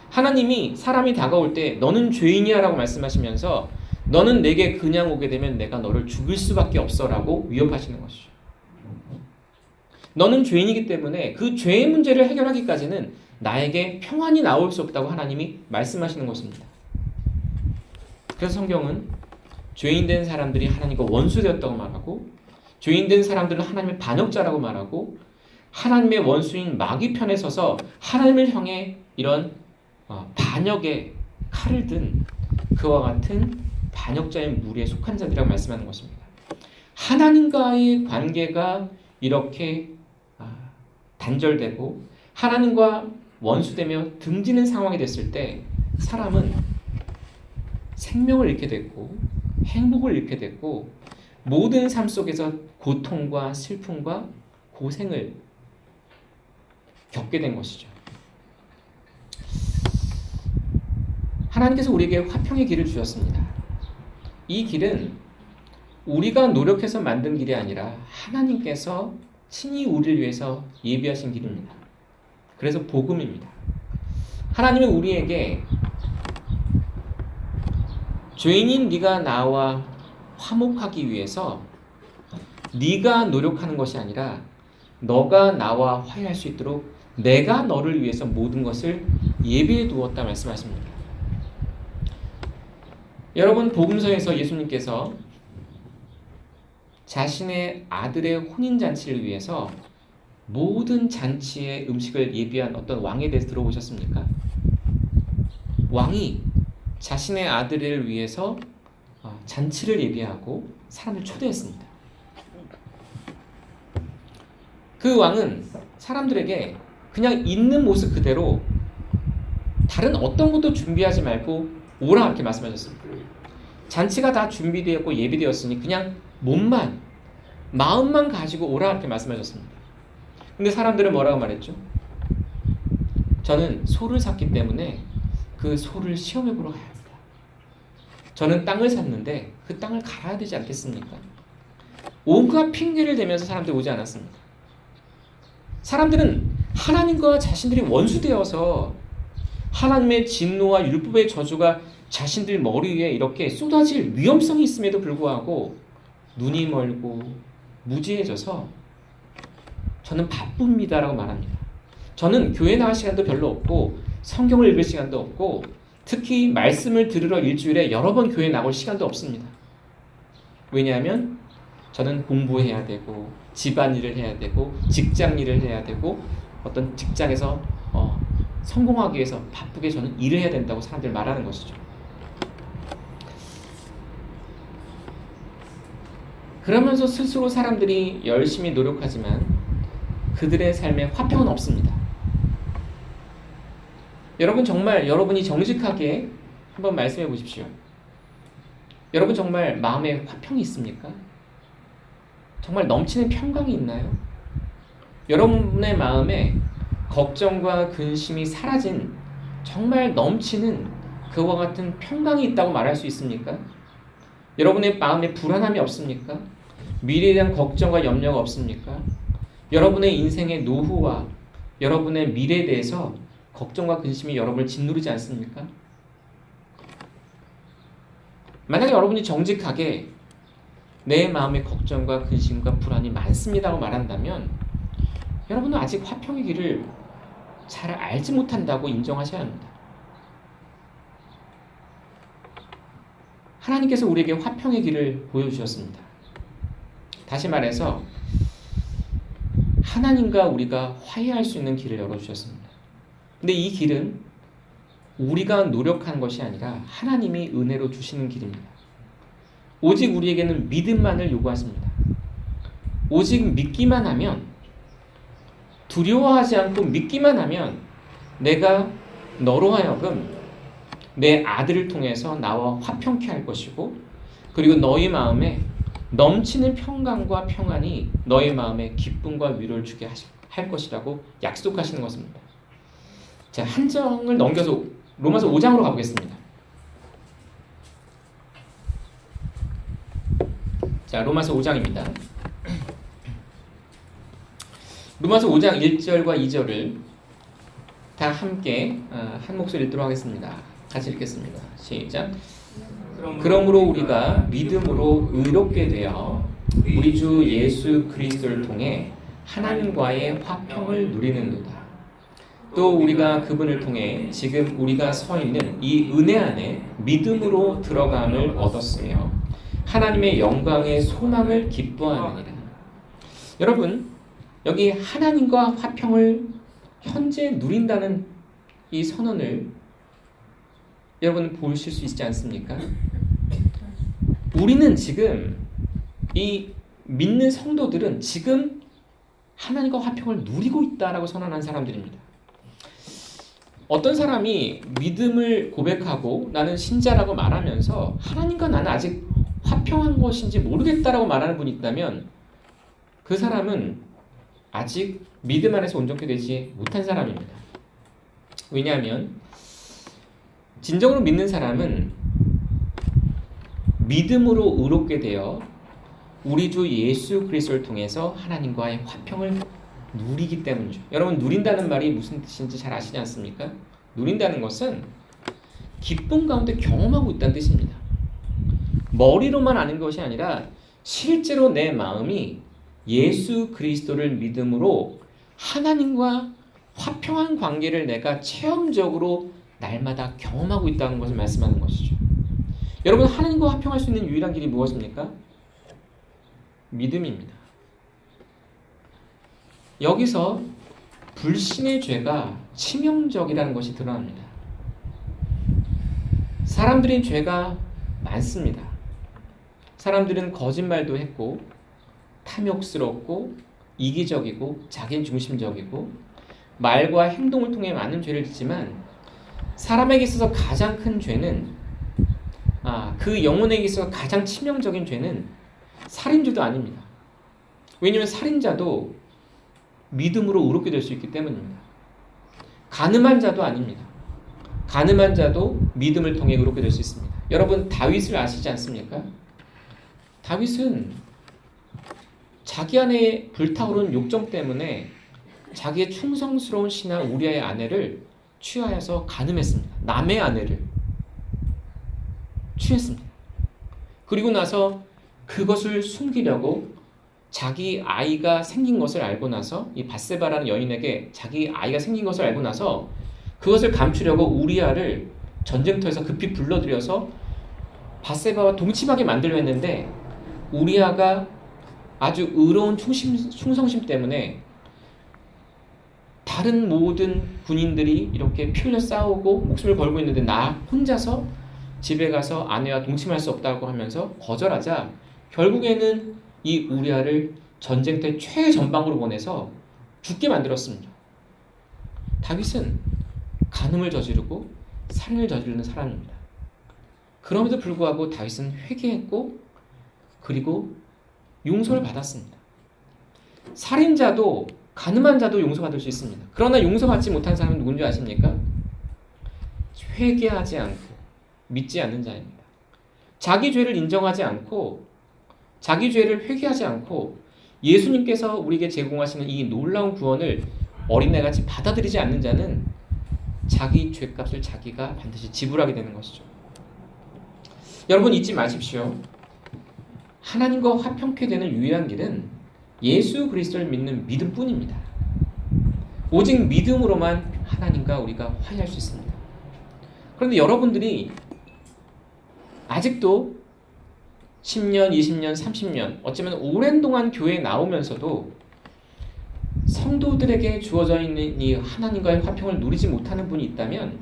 하나님이 사람이 다가올 때 너는 죄인이야 라고 말씀하시면서 너는 내게 그냥 오게 되면 내가 너를 죽일 수밖에 없어 라고 위협하시는 것이죠. 너는 죄인이기 때문에 그 죄의 문제를 해결하기까지는 나에게 평안이 나올 수 없다고 하나님이 말씀하시는 것입니다. 그래서 성경은 죄인된 사람들이 하나님과 원수되었다고 말하고 죄인된 사람들은 하나님의 반역자라고 말하고 하나님의 원수인 마귀 편에 서서 하나님을 향해 이런 반역의 칼을 든 그와 같은 반역자의 무리에 속한 자들이라고 말씀하는 것입니다. 하나님과의 관계가 이렇게 단절되고 하나님과 원수되며 등지는 상황이 됐을 때 사람은 생명을 잃게 됐고 행복을 잃게 됐고 모든 삶 속에서 고통과 슬픔과 고생을 겪게 된 것이죠. 하나님께서 우리에게 화평의 길을 주셨습니다. 이 길은 우리가 노력해서 만든 길이 아니라 하나님께서 친히 우리를 위해서 예비하신 길입니다. 그래서 복음입니다. 하나님은 우리에게 죄인인 네가 나와 화목하기 위해서 네가 노력하는 것이 아니라 너가 나와 화해할 수 있도록 내가 너를 위해서 모든 것을 예비해 두었다 말씀하십니다. 여러분, 복음서에서 예수님께서 자신의 아들의 혼인잔치를 위해서 모든 잔치의 음식을 예비한 어떤 왕에 대해서 들어보셨습니까? 왕이 자신의 아들을 위해서 잔치를 예비하고 사람을 초대했습니다. 그 왕은 사람들에게 그냥 있는 모습 그대로 다른 어떤 것도 준비하지 말고 오라 이렇게 말씀하셨습니다. 잔치가 다 준비되었고 예비되었으니 그냥 몸만 마음만 가지고 오라 이렇게 말씀하셨습니다. 근데 사람들은 뭐라고 말했죠? 저는 소를 샀기 때문에 그 소를 시험해 보러 가야 합니다. 저는 땅을 샀는데 그 땅을 갈아야 되지 않겠습니까? 온갖 핑계를 대면서 사람들이 오지 않았습니다. 사람들은 하나님과 자신들이 원수되어서 하나님의 진노와 율법의 저주가 자신들 머리 위에 이렇게 쏟아질 위험성이 있음에도 불구하고 눈이 멀고 무지해져서 저는 바쁩니다라고 말합니다. 저는 교회 나갈 시간도 별로 없고 성경을 읽을 시간도 없고 특히 말씀을 들으러 일주일에 여러 번 교회 나올 시간도 없습니다. 왜냐하면 저는 공부해야 되고 집안일을 해야 되고 직장일을 해야 되고 어떤 직장에서 성공하기 위해서 바쁘게 저는 일을 해야 된다고 사람들 말하는 것이죠. 그러면서 스스로 사람들이 열심히 노력하지만 그들의 삶에 화평은 없습니다. 여러분 정말 여러분이 정직하게 한번 말씀해 보십시오. 여러분 정말 마음에 화평이 있습니까? 정말 넘치는 평강이 있나요? 여러분의 마음에 걱정과 근심이 사라진 정말 넘치는 그와 같은 평강이 있다고 말할 수 있습니까? 여러분의 마음에 불안함이 없습니까? 미래에 대한 걱정과 염려가 없습니까? 여러분의 인생의 노후와 여러분의 미래에 대해서 걱정과 근심이 여러분을 짓누르지 않습니까? 만약에 여러분이 정직하게 내 마음에 걱정과 근심과 불안이 많습니다고 말한다면 여러분은 아직 화평의 길을 잘 알지 못한다고 인정하셔야 합니다. 하나님께서 우리에게 화평의 길을 보여주셨습니다. 다시 말해서 하나님과 우리가 화해할 수 있는 길을 열어주셨습니다. 근데 이 길은 우리가 노력한 것이 아니라 하나님이 은혜로 주시는 길입니다. 오직 우리에게는 믿음만을 요구하십니다. 오직 믿기만 하면, 두려워하지 않고 믿기만 하면 내가 너로 하여금 내 아들을 통해서 나와 화평케 할 것이고, 그리고 너희 마음에 넘치는 평강과 평안이 너희 마음에 기쁨과 위로를 주게 할 것이라고 약속하시는 것입니다. 자, 한 장을 넘겨서 로마서 5장으로 가보겠습니다. 자, 로마서 5장입니다. 로마서 5장 1절과 2절을 다 함께 한 목소리 읽도록 하겠습니다. 같이 읽겠습니다. 시작. 그러므로 우리가 믿음으로 의롭게 되어 우리 주 예수 그리스도를 통해 하나님과의 화평을 누리는도다. 또 우리가 그분을 통해 지금 우리가 서 있는 이 은혜 안에 믿음으로 들어감을 얻었으며 하나님의 영광의 소망을 기뻐하느니라. 여러분, 여기 하나님과 화평을 현재 누린다는 이 선언을 여러분 보실 수 있지 않습니까? 우리는 지금 이 믿는 성도들은 지금 하나님과 화평을 누리고 있다라고 선언한 사람들입니다. 어떤 사람이 믿음을 고백하고 나는 신자라고 말하면서 하나님과 나는 아직 화평한 것인지 모르겠다라고 말하는 분이 있다면 그 사람은 아직 믿음 안에서 온전케 되지 못한 사람입니다. 왜냐하면 진정으로 믿는 사람은 믿음으로 의롭게 되어 우리 주 예수 그리스도를 통해서 하나님과의 화평을 누리기 때문이죠. 여러분, 누린다는 말이 무슨 뜻인지 잘 아시지 않습니까? 누린다는 것은 기쁨 가운데 경험하고 있다는 뜻입니다. 머리로만 아는 것이 아니라 실제로 내 마음이 예수 그리스도를 믿음으로 하나님과 화평한 관계를 내가 체험적으로 날마다 경험하고 있다는 것을 말씀하는 것이죠. 여러분, 하나님과 화평할 수 있는 유일한 길이 무엇입니까? 믿음입니다. 여기서 불신의 죄가 치명적이라는 것이 드러납니다. 사람들이 죄가 많습니다. 사람들은 거짓말도 했고 탐욕스럽고 이기적이고 자기중심적이고 말과 행동을 통해 많은 죄를 짓지만 사람에게 있어서 가장 큰 죄는 그 영혼에게 있어서 가장 치명적인 죄는 살인죄도 아닙니다. 왜냐하면 살인자도 믿음으로 의롭게 될 수 있기 때문입니다. 간음한 자도 아닙니다. 간음한 자도 믿음을 통해 의롭게 될 수 있습니다. 여러분, 다윗을 아시지 않습니까? 다윗은 자기 안에 불타오르는 욕정 때문에 자기의 충성스러운 신하 우리아의 아내를 취하여서 간음했습니다. 남의 아내를. 취했습니다. 그리고 나서 그것을 숨기려고 자기 아이가 생긴 것을 알고 나서 이 밧세바라는 여인에게 자기 아이가 생긴 것을 알고 나서 그것을 감추려고 우리아를 전쟁터에서 급히 불러들여서 밧세바와 동침하게 만들려 했는데 우리아가 아주 의로운 충성심 때문에 다른 모든 군인들이 이렇게 피 흘려 싸우고 목숨을 걸고 있는데 나 혼자서 집에 가서 아내와 동침할 수 없다고 하면서 거절하자 결국에는 이 우리아를 전쟁터 최전방으로 보내서 죽게 만들었습니다. 다윗은 간음을 저지르고 살인을 저지르는 사람입니다. 그럼에도 불구하고 다윗은 회개했고 그리고 용서를 받았습니다. 살인자도 간음한 자도 용서받을 수 있습니다. 그러나 용서받지 못한 사람은 누군지 아십니까? 회개하지 않고 믿지 않는 자입니다. 자기 죄를 인정하지 않고 자기 죄를 회개하지 않고 예수님께서 우리에게 제공하시는 이 놀라운 구원을 어린애같이 받아들이지 않는 자는 자기 죄값을 자기가 반드시 지불하게 되는 것이죠. 여러분 잊지 마십시오. 하나님과 화평케 되는 유일한 길은 예수 그리스도를 믿는 믿음뿐입니다. 오직 믿음으로만 하나님과 우리가 화해할 수 있습니다. 그런데 여러분들이 아직도 10년, 20년, 30년 어쩌면 오랜 동안 교회에 나오면서도 성도들에게 주어져 있는 이 하나님과의 화평을 누리지 못하는 분이 있다면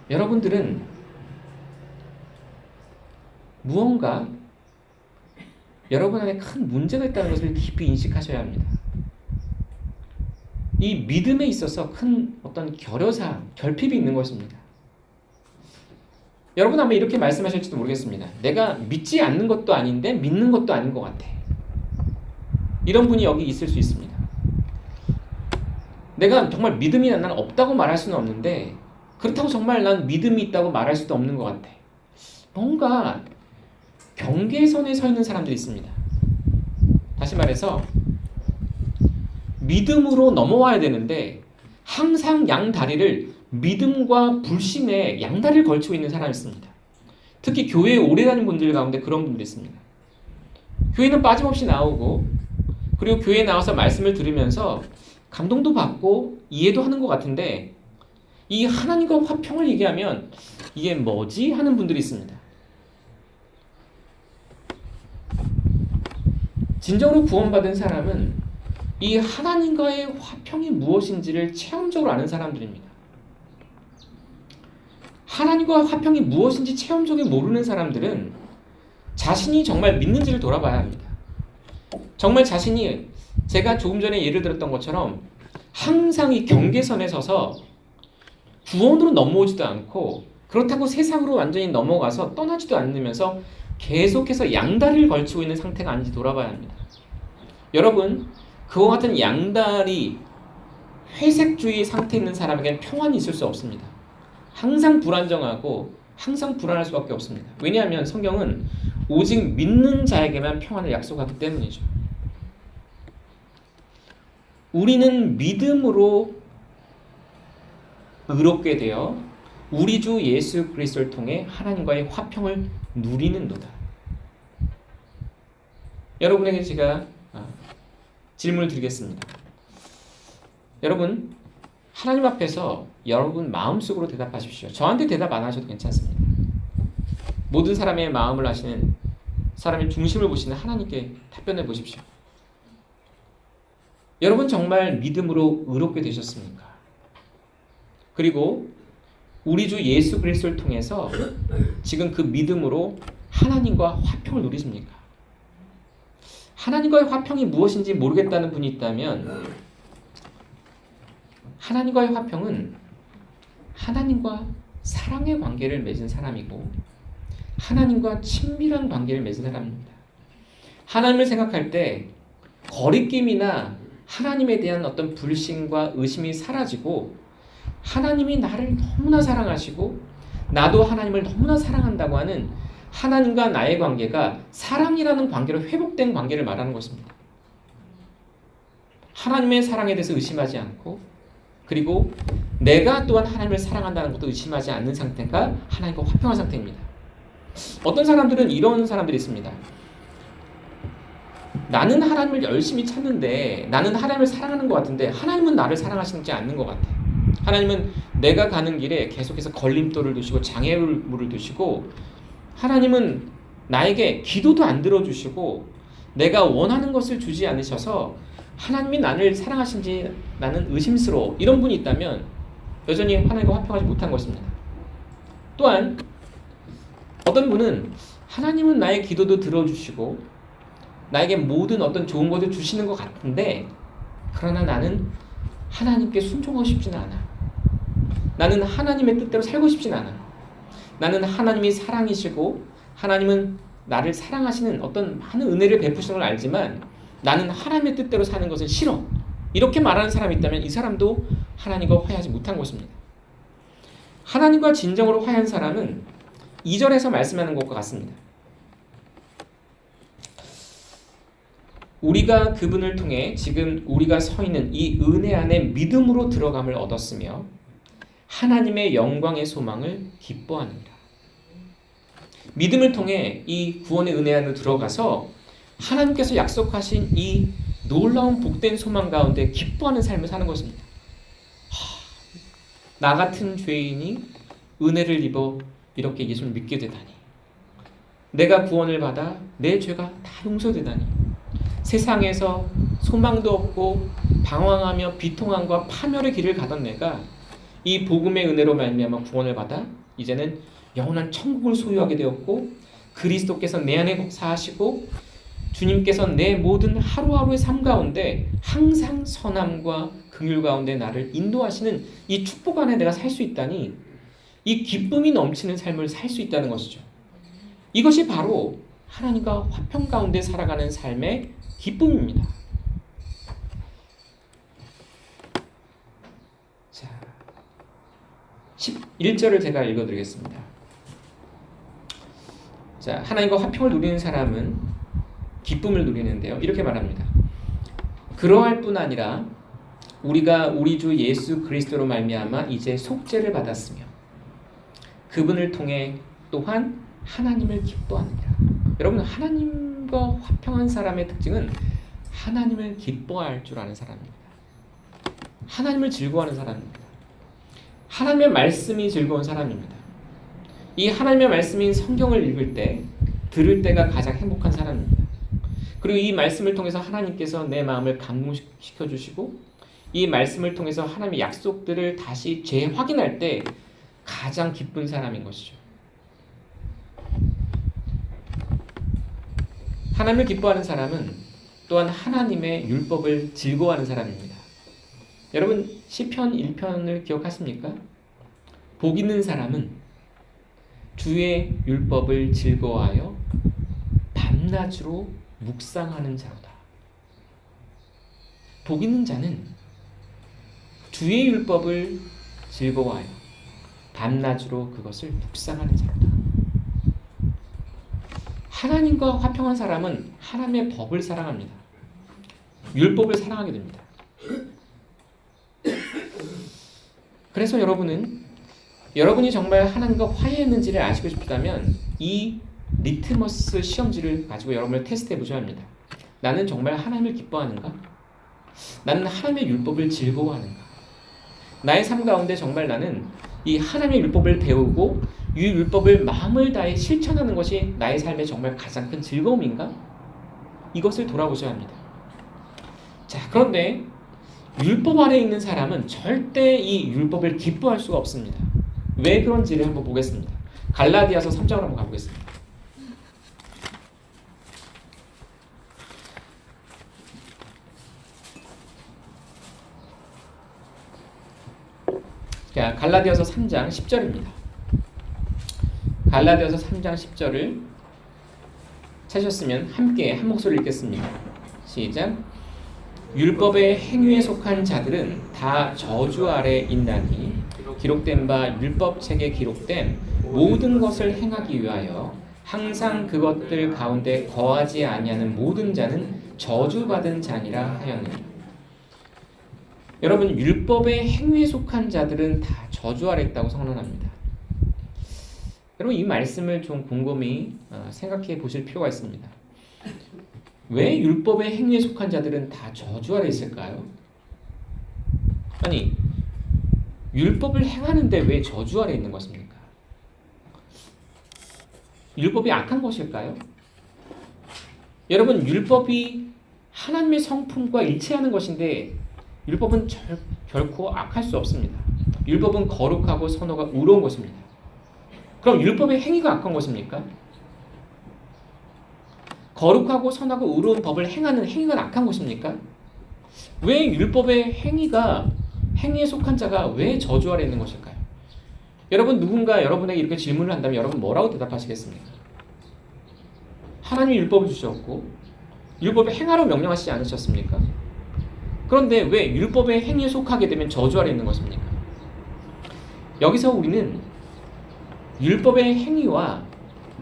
여러분들은 무언가 여러분 안에 큰 문제가 있다는 것을 깊이 인식하셔야 합니다. 이 믿음에 있어서 큰 어떤 결여사항, 결핍이 있는 것입니다. 여러분 아마 이렇게 말씀하실지도 모르겠습니다. 내가 믿지 않는 것도 아닌데 믿는 것도 아닌 것 같아. 이런 분이 여기 있을 수 있습니다. 내가 정말 믿음이 난 없다고 말할 수는 없는데 그렇다고 정말 난 믿음이 있다고 말할 수도 없는 것 같아. 뭔가 경계선에 서 있는 사람들이 있습니다. 다시 말해서 믿음으로 넘어와야 되는데 항상 양다리를 믿음과 불신의 양다리를 걸치고 있는 사람이 있습니다. 특히 교회에 오래 다닌 분들 가운데 그런 분들이 있습니다. 교회는 빠짐없이 나오고 그리고 교회에 나와서 말씀을 들으면서 감동도 받고 이해도 하는 것 같은데 이 하나님과 화평을 얘기하면 이게 뭐지? 하는 분들이 있습니다. 진정으로 구원받은 사람은 이 하나님과의 화평이 무엇인지를 체험적으로 아는 사람들입니다. 하나님과 화평이 무엇인지 체험적으로 모르는 사람들은 자신이 정말 믿는지를 돌아봐야 합니다. 정말 자신이 제가 조금 전에 예를 들었던 것처럼 항상 이 경계선에 서서 구원으로 넘어오지도 않고 그렇다고 세상으로 완전히 넘어가서 떠나지도 않으면서 계속해서 양다리를 걸치고 있는 상태가 아닌지 돌아봐야 합니다. 여러분 그와 같은 양다리 회색주의 상태에 있는 사람에게는 평안이 있을 수 없습니다. 항상 불안정하고 항상 불안할 수밖에 없습니다. 왜냐하면 성경은 오직 믿는 자에게만 평안을 약속하기 때문이죠. 우리는 믿음으로 의롭게 되어 우리 주 예수 그리스도를 통해 하나님과의 화평을 누리는도다. 여러분에게 제가 질문을 드리겠습니다. 여러분 하나님 앞에서 여러분 마음속으로 대답하십시오. 저한테 대답 안 하셔도 괜찮습니다. 모든 사람의 마음을 아시는 사람의 중심을 보시는 하나님께 답변해 보십시오. 여러분 정말 믿음으로 의롭게 되셨습니까? 그리고 우리 주 예수 그리스도를 통해서 지금 그 믿음으로 하나님과 화평을 누리십니까? 하나님과의 화평이 무엇인지 모르겠다는 분이 있다면 하나님과의 화평은 하나님과 사랑의 관계를 맺은 사람이고 하나님과 친밀한 관계를 맺은 사람입니다. 하나님을 생각할 때 거리낌이나 하나님에 대한 어떤 불신과 의심이 사라지고 하나님이 나를 너무나 사랑하시고 나도 하나님을 너무나 사랑한다고 하는 하나님과 나의 관계가 사랑이라는 관계로 회복된 관계를 말하는 것입니다. 하나님의 사랑에 대해서 의심하지 않고 그리고 내가 또한 하나님을 사랑한다는 것도 의심하지 않는 상태가 하나님과 화평한 상태입니다. 어떤 사람들은 이런 사람들이 있습니다. 나는 하나님을 열심히 찾는데 나는 하나님을 사랑하는 것 같은데 하나님은 나를 사랑하시지 않는 것 같아. 하나님은 내가 가는 길에 계속해서 걸림돌을 두시고 장애물을 두시고 하나님은 나에게 기도도 안 들어주시고 내가 원하는 것을 주지 않으셔서 하나님이 나를 사랑하신지 나는 의심스러워. 이런 분이 있다면 여전히 하나님과 화평하지 못한 것입니다. 또한 어떤 분은 하나님은 나의 기도도 들어주시고 나에게 모든 어떤 좋은 것을 주시는 것 같은데 그러나 나는 하나님께 순종하고 싶지는 않아. 나는 하나님의 뜻대로 살고 싶지는 않아. 나는 하나님이 사랑이시고 하나님은 나를 사랑하시는 어떤 많은 은혜를 베푸시는 걸 알지만 나는 하나님의 뜻대로 사는 것은 싫어. 이렇게 말하는 사람이 있다면 이 사람도 하나님과 화해하지 못한 것입니다. 하나님과 진정으로 화해한 사람은 2절에서 말씀하는 것과 같습니다. 우리가 그분을 통해 지금 우리가 서 있는 이 은혜 안에 믿음으로 들어감을 얻었으며 하나님의 영광의 소망을 기뻐하느니라. 믿음을 통해 이 구원의 은혜 안으로 들어가서 하나님께서 약속하신 이 놀라운 복된 소망 가운데 기뻐하는 삶을 사는 것입니다. 나 같은 죄인이 은혜를 입어 이렇게 예수를 믿게 되다니, 내가 구원을 받아 내 죄가 다 용서되다니, 세상에서 소망도 없고 방황하며 비통함과 파멸의 길을 가던 내가 이 복음의 은혜로 말미암아 구원을 받아 이제는 영원한 천국을 소유하게 되었고 그리스도께서 내 안에 사시고 주님께서 내 모든 하루하루의 삶 가운데 항상 선함과 긍휼 가운데 나를 인도하시는 이 축복 안에 내가 살 수 있다니, 이 기쁨이 넘치는 삶을 살 수 있다는 것이죠. 이것이 바로 하나님과 화평 가운데 살아가는 삶의 기쁨입니다. 자, 11절을 제가 읽어드리겠습니다. 자, 하나님과 화평을 누리는 사람은 기쁨을 누리는데요. 이렇게 말합니다. 그러할 뿐 아니라 우리가 우리 주 예수 그리스도로 말미암아 이제 속죄를 받았으며 그분을 통해 또한 하나님을 기뻐하느니라. 여러분, 하나님과 화평한 사람의 특징은 하나님을 기뻐할 줄 아는 사람입니다. 하나님을 즐거워하는 사람입니다. 하나님의 말씀이 즐거운 사람입니다. 이 하나님의 말씀인 성경을 읽을 때, 들을 때가 가장 행복한 사람입니다. 그리고 이 말씀을 통해서 하나님께서 내 마음을 감동시켜 주시고 이 말씀을 통해서 하나님의 약속들을 다시 재확인할 때 가장 기쁜 사람인 것이죠. 하나님을 기뻐하는 사람은 또한 하나님의 율법을 즐거워하는 사람입니다. 여러분, 시편 1편을 기억하십니까? 복 있는 사람은 주의 율법을 즐거워하여 밤낮으로 묵상하는 자로다. 복 있는 자는 주의 율법을 즐거워하여 밤낮으로 그것을 묵상하는 자로다. 하나님과 화평한 사람은 하나님의 법을 사랑합니다. 율법을 사랑하게 됩니다. 그래서 여러분이 정말 하나님과 화해했는지를 아시고 싶다면 이 리트머스 시험지를 가지고 여러분을 테스트해 보셔야 합니다. 나는 정말 하나님을 기뻐하는가? 나는 하나님의 율법을 즐거워하는가? 나의 삶 가운데 정말 나는 이 하나님의 율법을 배우고 이 율법을 마음을 다해 실천하는 것이 나의 삶의 정말 가장 큰 즐거움인가? 이것을 돌아보셔야 합니다. 자, 그런데 율법 아래에 있는 사람은 절대 이 율법을 기뻐할 수가 없습니다. 왜 그런지를 한번 보겠습니다. 갈라디아서 3장으로 한번 가보겠습니다. 자, 갈라디아서 3장 10절입니다. 갈라디아서 3장 10절을 찾으셨으면 함께 한 목소리를 읽겠습니다. 시작. 율법의 행위에 속한 자들은 다 저주 아래 있나니 기록된 바 율법책에 기록된 모든 것을 행하기 위하여 항상 그것들 가운데 거하지 아니하는 모든 자는 저주받은 자니라 하였느니. 여러분, 율법의 행위에 속한 자들은 다 저주 아래 있다고 선언합니다. 여러분, 이 말씀을 좀 곰곰이 생각해 보실 필요가 있습니다. 왜 율법의 행위에 속한 자들은 다 저주 아래 있을까요? 아니, 율법을 행하는데 왜 저주 아래 있는 것입니까? 율법이 악한 것일까요? 여러분, 율법이 하나님의 성품과 일치하는 것인데 율법은 결코 악할 수 없습니다. 율법은 거룩하고 선호가 의로운 것입니다. 그럼 율법의 행위가 악한 것입니까? 거룩하고 선하고 의로운 법을 행하는 행위가 악한 것입니까? 왜 율법의 행위에 속한 자가 왜 저주 아래 있는 것일까요? 여러분, 누군가 여러분에게 이렇게 질문을 한다면 여러분 뭐라고 대답하시겠습니까? 하나님이 율법을 주셨고 율법을 행하라고 명령하시지 않으셨습니까? 그런데 왜 율법의 행위에 속하게 되면 저주 아래 있는 것입니까? 여기서 우리는 율법의 행위와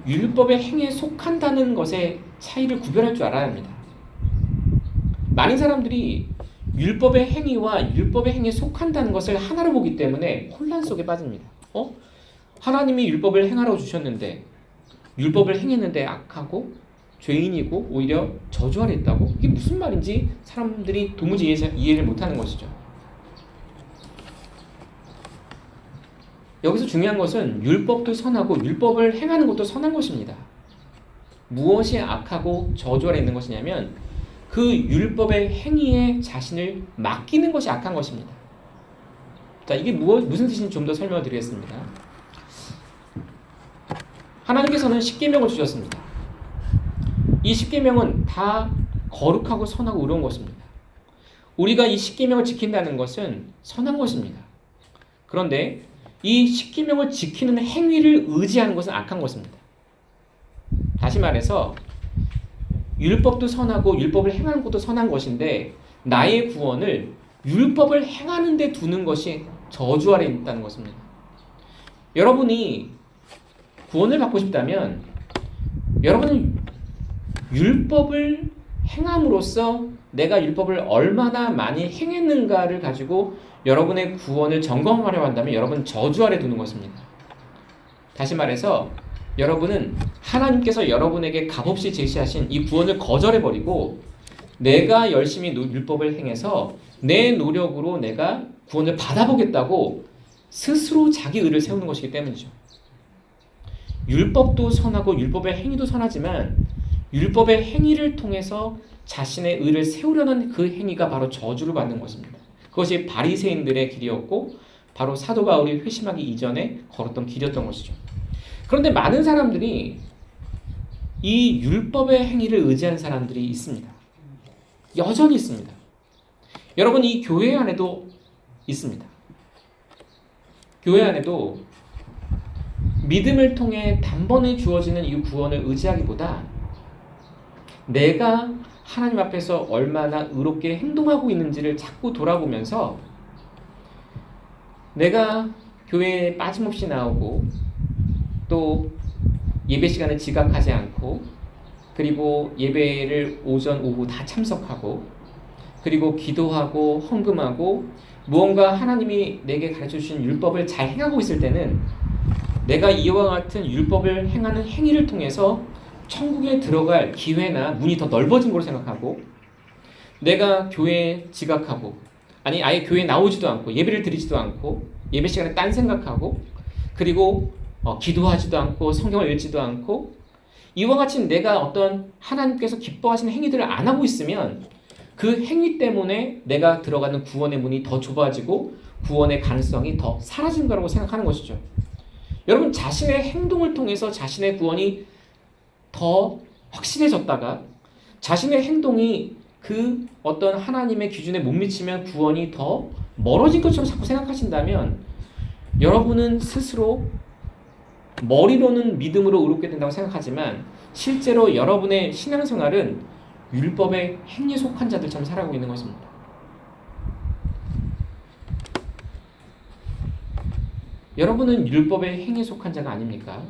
율법의 행위에 속한다는 것의 차이를 구별할 줄 알아야 합니다. 많은 사람들이 율법의 행위와 율법의 행위에 속한다는 것을 하나로 보기 때문에 혼란 속에 빠집니다. 하나님이 율법을 행하라고 주셨는데 율법을 행했는데 악하고 죄인이고 오히려 저주 아래 있다고? 이게 무슨 말인지 사람들이 도무지 이해를 못하는 것이죠. 여기서 중요한 것은 율법도 선하고 율법을 행하는 것도 선한 것입니다. 무엇이 악하고 저주 아래 있는 것이냐면 그 율법의 행위에 자신을 맡기는 것이 악한 것입니다. 자, 이게 무슨 뜻인지 좀 더 설명드리겠습니다. 하나님께서는 십계명을 주셨습니다. 이 십계명은 다 거룩하고 선하고 의로운 것입니다. 우리가 이 십계명을 지킨다는 것은 선한 것입니다. 그런데 이 십계명을 지키는 행위를 의지하는 것은 악한 것입니다. 다시 말해서 율법도 선하고 율법을 행하는 것도 선한 것인데 나의 구원을 율법을 행하는 데 두는 것이 저주 아래 있다는 것입니다. 여러분이 구원을 받고 싶다면 여러분은 율법을 행함으로써 내가 율법을 얼마나 많이 행했는가를 가지고 여러분의 구원을 점검하려 한다면 여러분은 저주 아래 두는 것입니다. 다시 말해서 여러분은 하나님께서 여러분에게 값없이 제시하신 이 구원을 거절해버리고 내가 열심히 율법을 행해서 내 노력으로 내가 구원을 받아보겠다고 스스로 자기 의를 세우는 것이기 때문이죠. 율법도 선하고 율법의 행위도 선하지만 율법의 행위를 통해서 자신의 의를 세우려는 그 행위가 바로 저주를 받는 것입니다. 그것이 바리새인들의 길이었고 바로 사도 바울이 회심하기 이전에 걸었던 길이었던 것이죠. 그런데 많은 사람들이 이 율법의 행위를 의지한 사람들이 있습니다. 여전히 있습니다. 여러분, 이 교회 안에도 있습니다. 교회 안에도 믿음을 통해 단번에 주어지는 이 구원을 의지하기보다 내가 하나님 앞에서 얼마나 의롭게 행동하고 있는지를 자꾸 돌아보면서 내가 교회에 빠짐없이 나오고 또 예배 시간에 지각하지 않고 그리고 예배를 오전 오후 다 참석하고 그리고 기도하고 헌금하고 무언가 하나님이 내게 가르쳐 주신 율법을 잘 행하고 있을 때는 내가 이와 같은 율법을 행하는 행위를 통해서 천국에 들어갈 기회나 문이 더 넓어진 걸로 생각하고 내가 교회에 지각하고 아니 아예 교회에 나오지도 않고 예배를 드리지도 않고 예배 시간에 딴 생각하고 그리고 기도하지도 않고 성경을 읽지도 않고 이와 같이 내가 어떤 하나님께서 기뻐하시는 행위들을 안 하고 있으면 그 행위 때문에 내가 들어가는 구원의 문이 더 좁아지고 구원의 가능성이 더 사라진 거라고 생각하는 것이죠. 여러분, 자신의 행동을 통해서 자신의 구원이 더 확실해졌다가 자신의 행동이 그 어떤 하나님의 기준에 못 미치면 구원이 더 멀어진 것처럼 자꾸 생각하신다면 여러분은 스스로 머리로는 믿음으로 의롭게 된다고 생각하지만 실제로 여러분의 신앙생활은 율법의 행위에 속한 자들처럼 살아가고 있는 것입니다. 여러분은 율법의 행위에 속한 자가 아닙니까?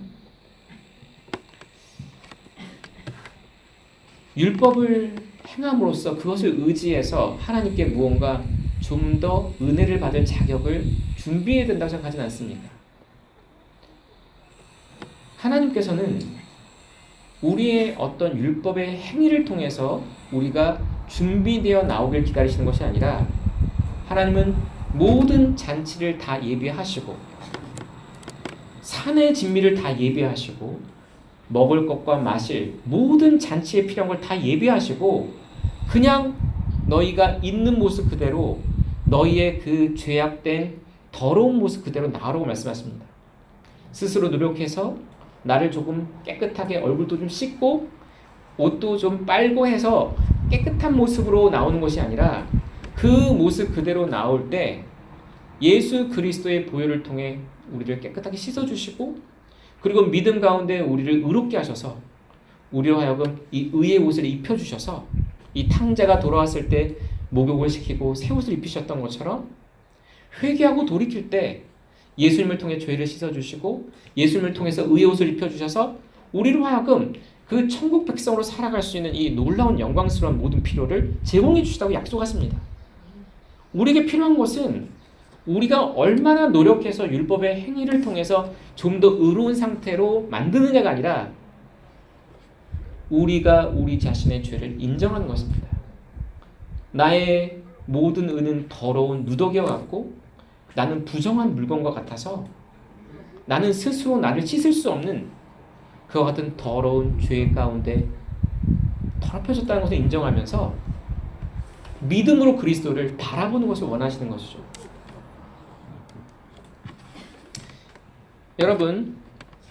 율법을 행함으로써 그것을 의지해서 하나님께 무언가 좀 더 은혜를 받을 자격을 준비해야 된다고 생각하지는 않습니까? 하나님께서는 우리의 어떤 율법의 행위를 통해서 우리가 준비되어 나오길 기다리시는 것이 아니라 하나님은 모든 잔치를 다 예비하시고 산의 진미를 다 예비하시고 먹을 것과 마실 모든 잔치에 필요한 걸 다 예비하시고 그냥 너희가 있는 모습 그대로 너희의 그 죄악된 더러운 모습 그대로 나오라고 말씀하십니다. 스스로 노력해서 나를 조금 깨끗하게 얼굴도 좀 씻고 옷도 좀 빨고 해서 깨끗한 모습으로 나오는 것이 아니라 그 모습 그대로 나올 때 예수 그리스도의 보혈을 통해 우리를 깨끗하게 씻어주시고 그리고 믿음 가운데 우리를 의롭게 하셔서 우리로 하여금 이 의의 옷을 입혀주셔서 이 탕자가 돌아왔을 때 목욕을 시키고 새 옷을 입히셨던 것처럼 회개하고 돌이킬 때 예수님을 통해 죄를 씻어주시고 예수님을 통해서 의의 옷을 입혀주셔서 우리로 하여금 그 천국 백성으로 살아갈 수 있는 이 놀라운 영광스러운 모든 필요를 제공해 주시다고 약속하십니다. 우리에게 필요한 것은 우리가 얼마나 노력해서 율법의 행위를 통해서 좀 더 의로운 상태로 만드느냐가 아니라 우리가 우리 자신의 죄를 인정하는 것입니다. 나의 모든 은은 더러운 누더기와 같고 나는 부정한 물건과 같아서 나는 스스로 나를 씻을 수 없는 그와 같은 더러운 죄 가운데 더럽혀졌다는 것을 인정하면서 믿음으로 그리스도를 바라보는 것을 원하시는 것이죠.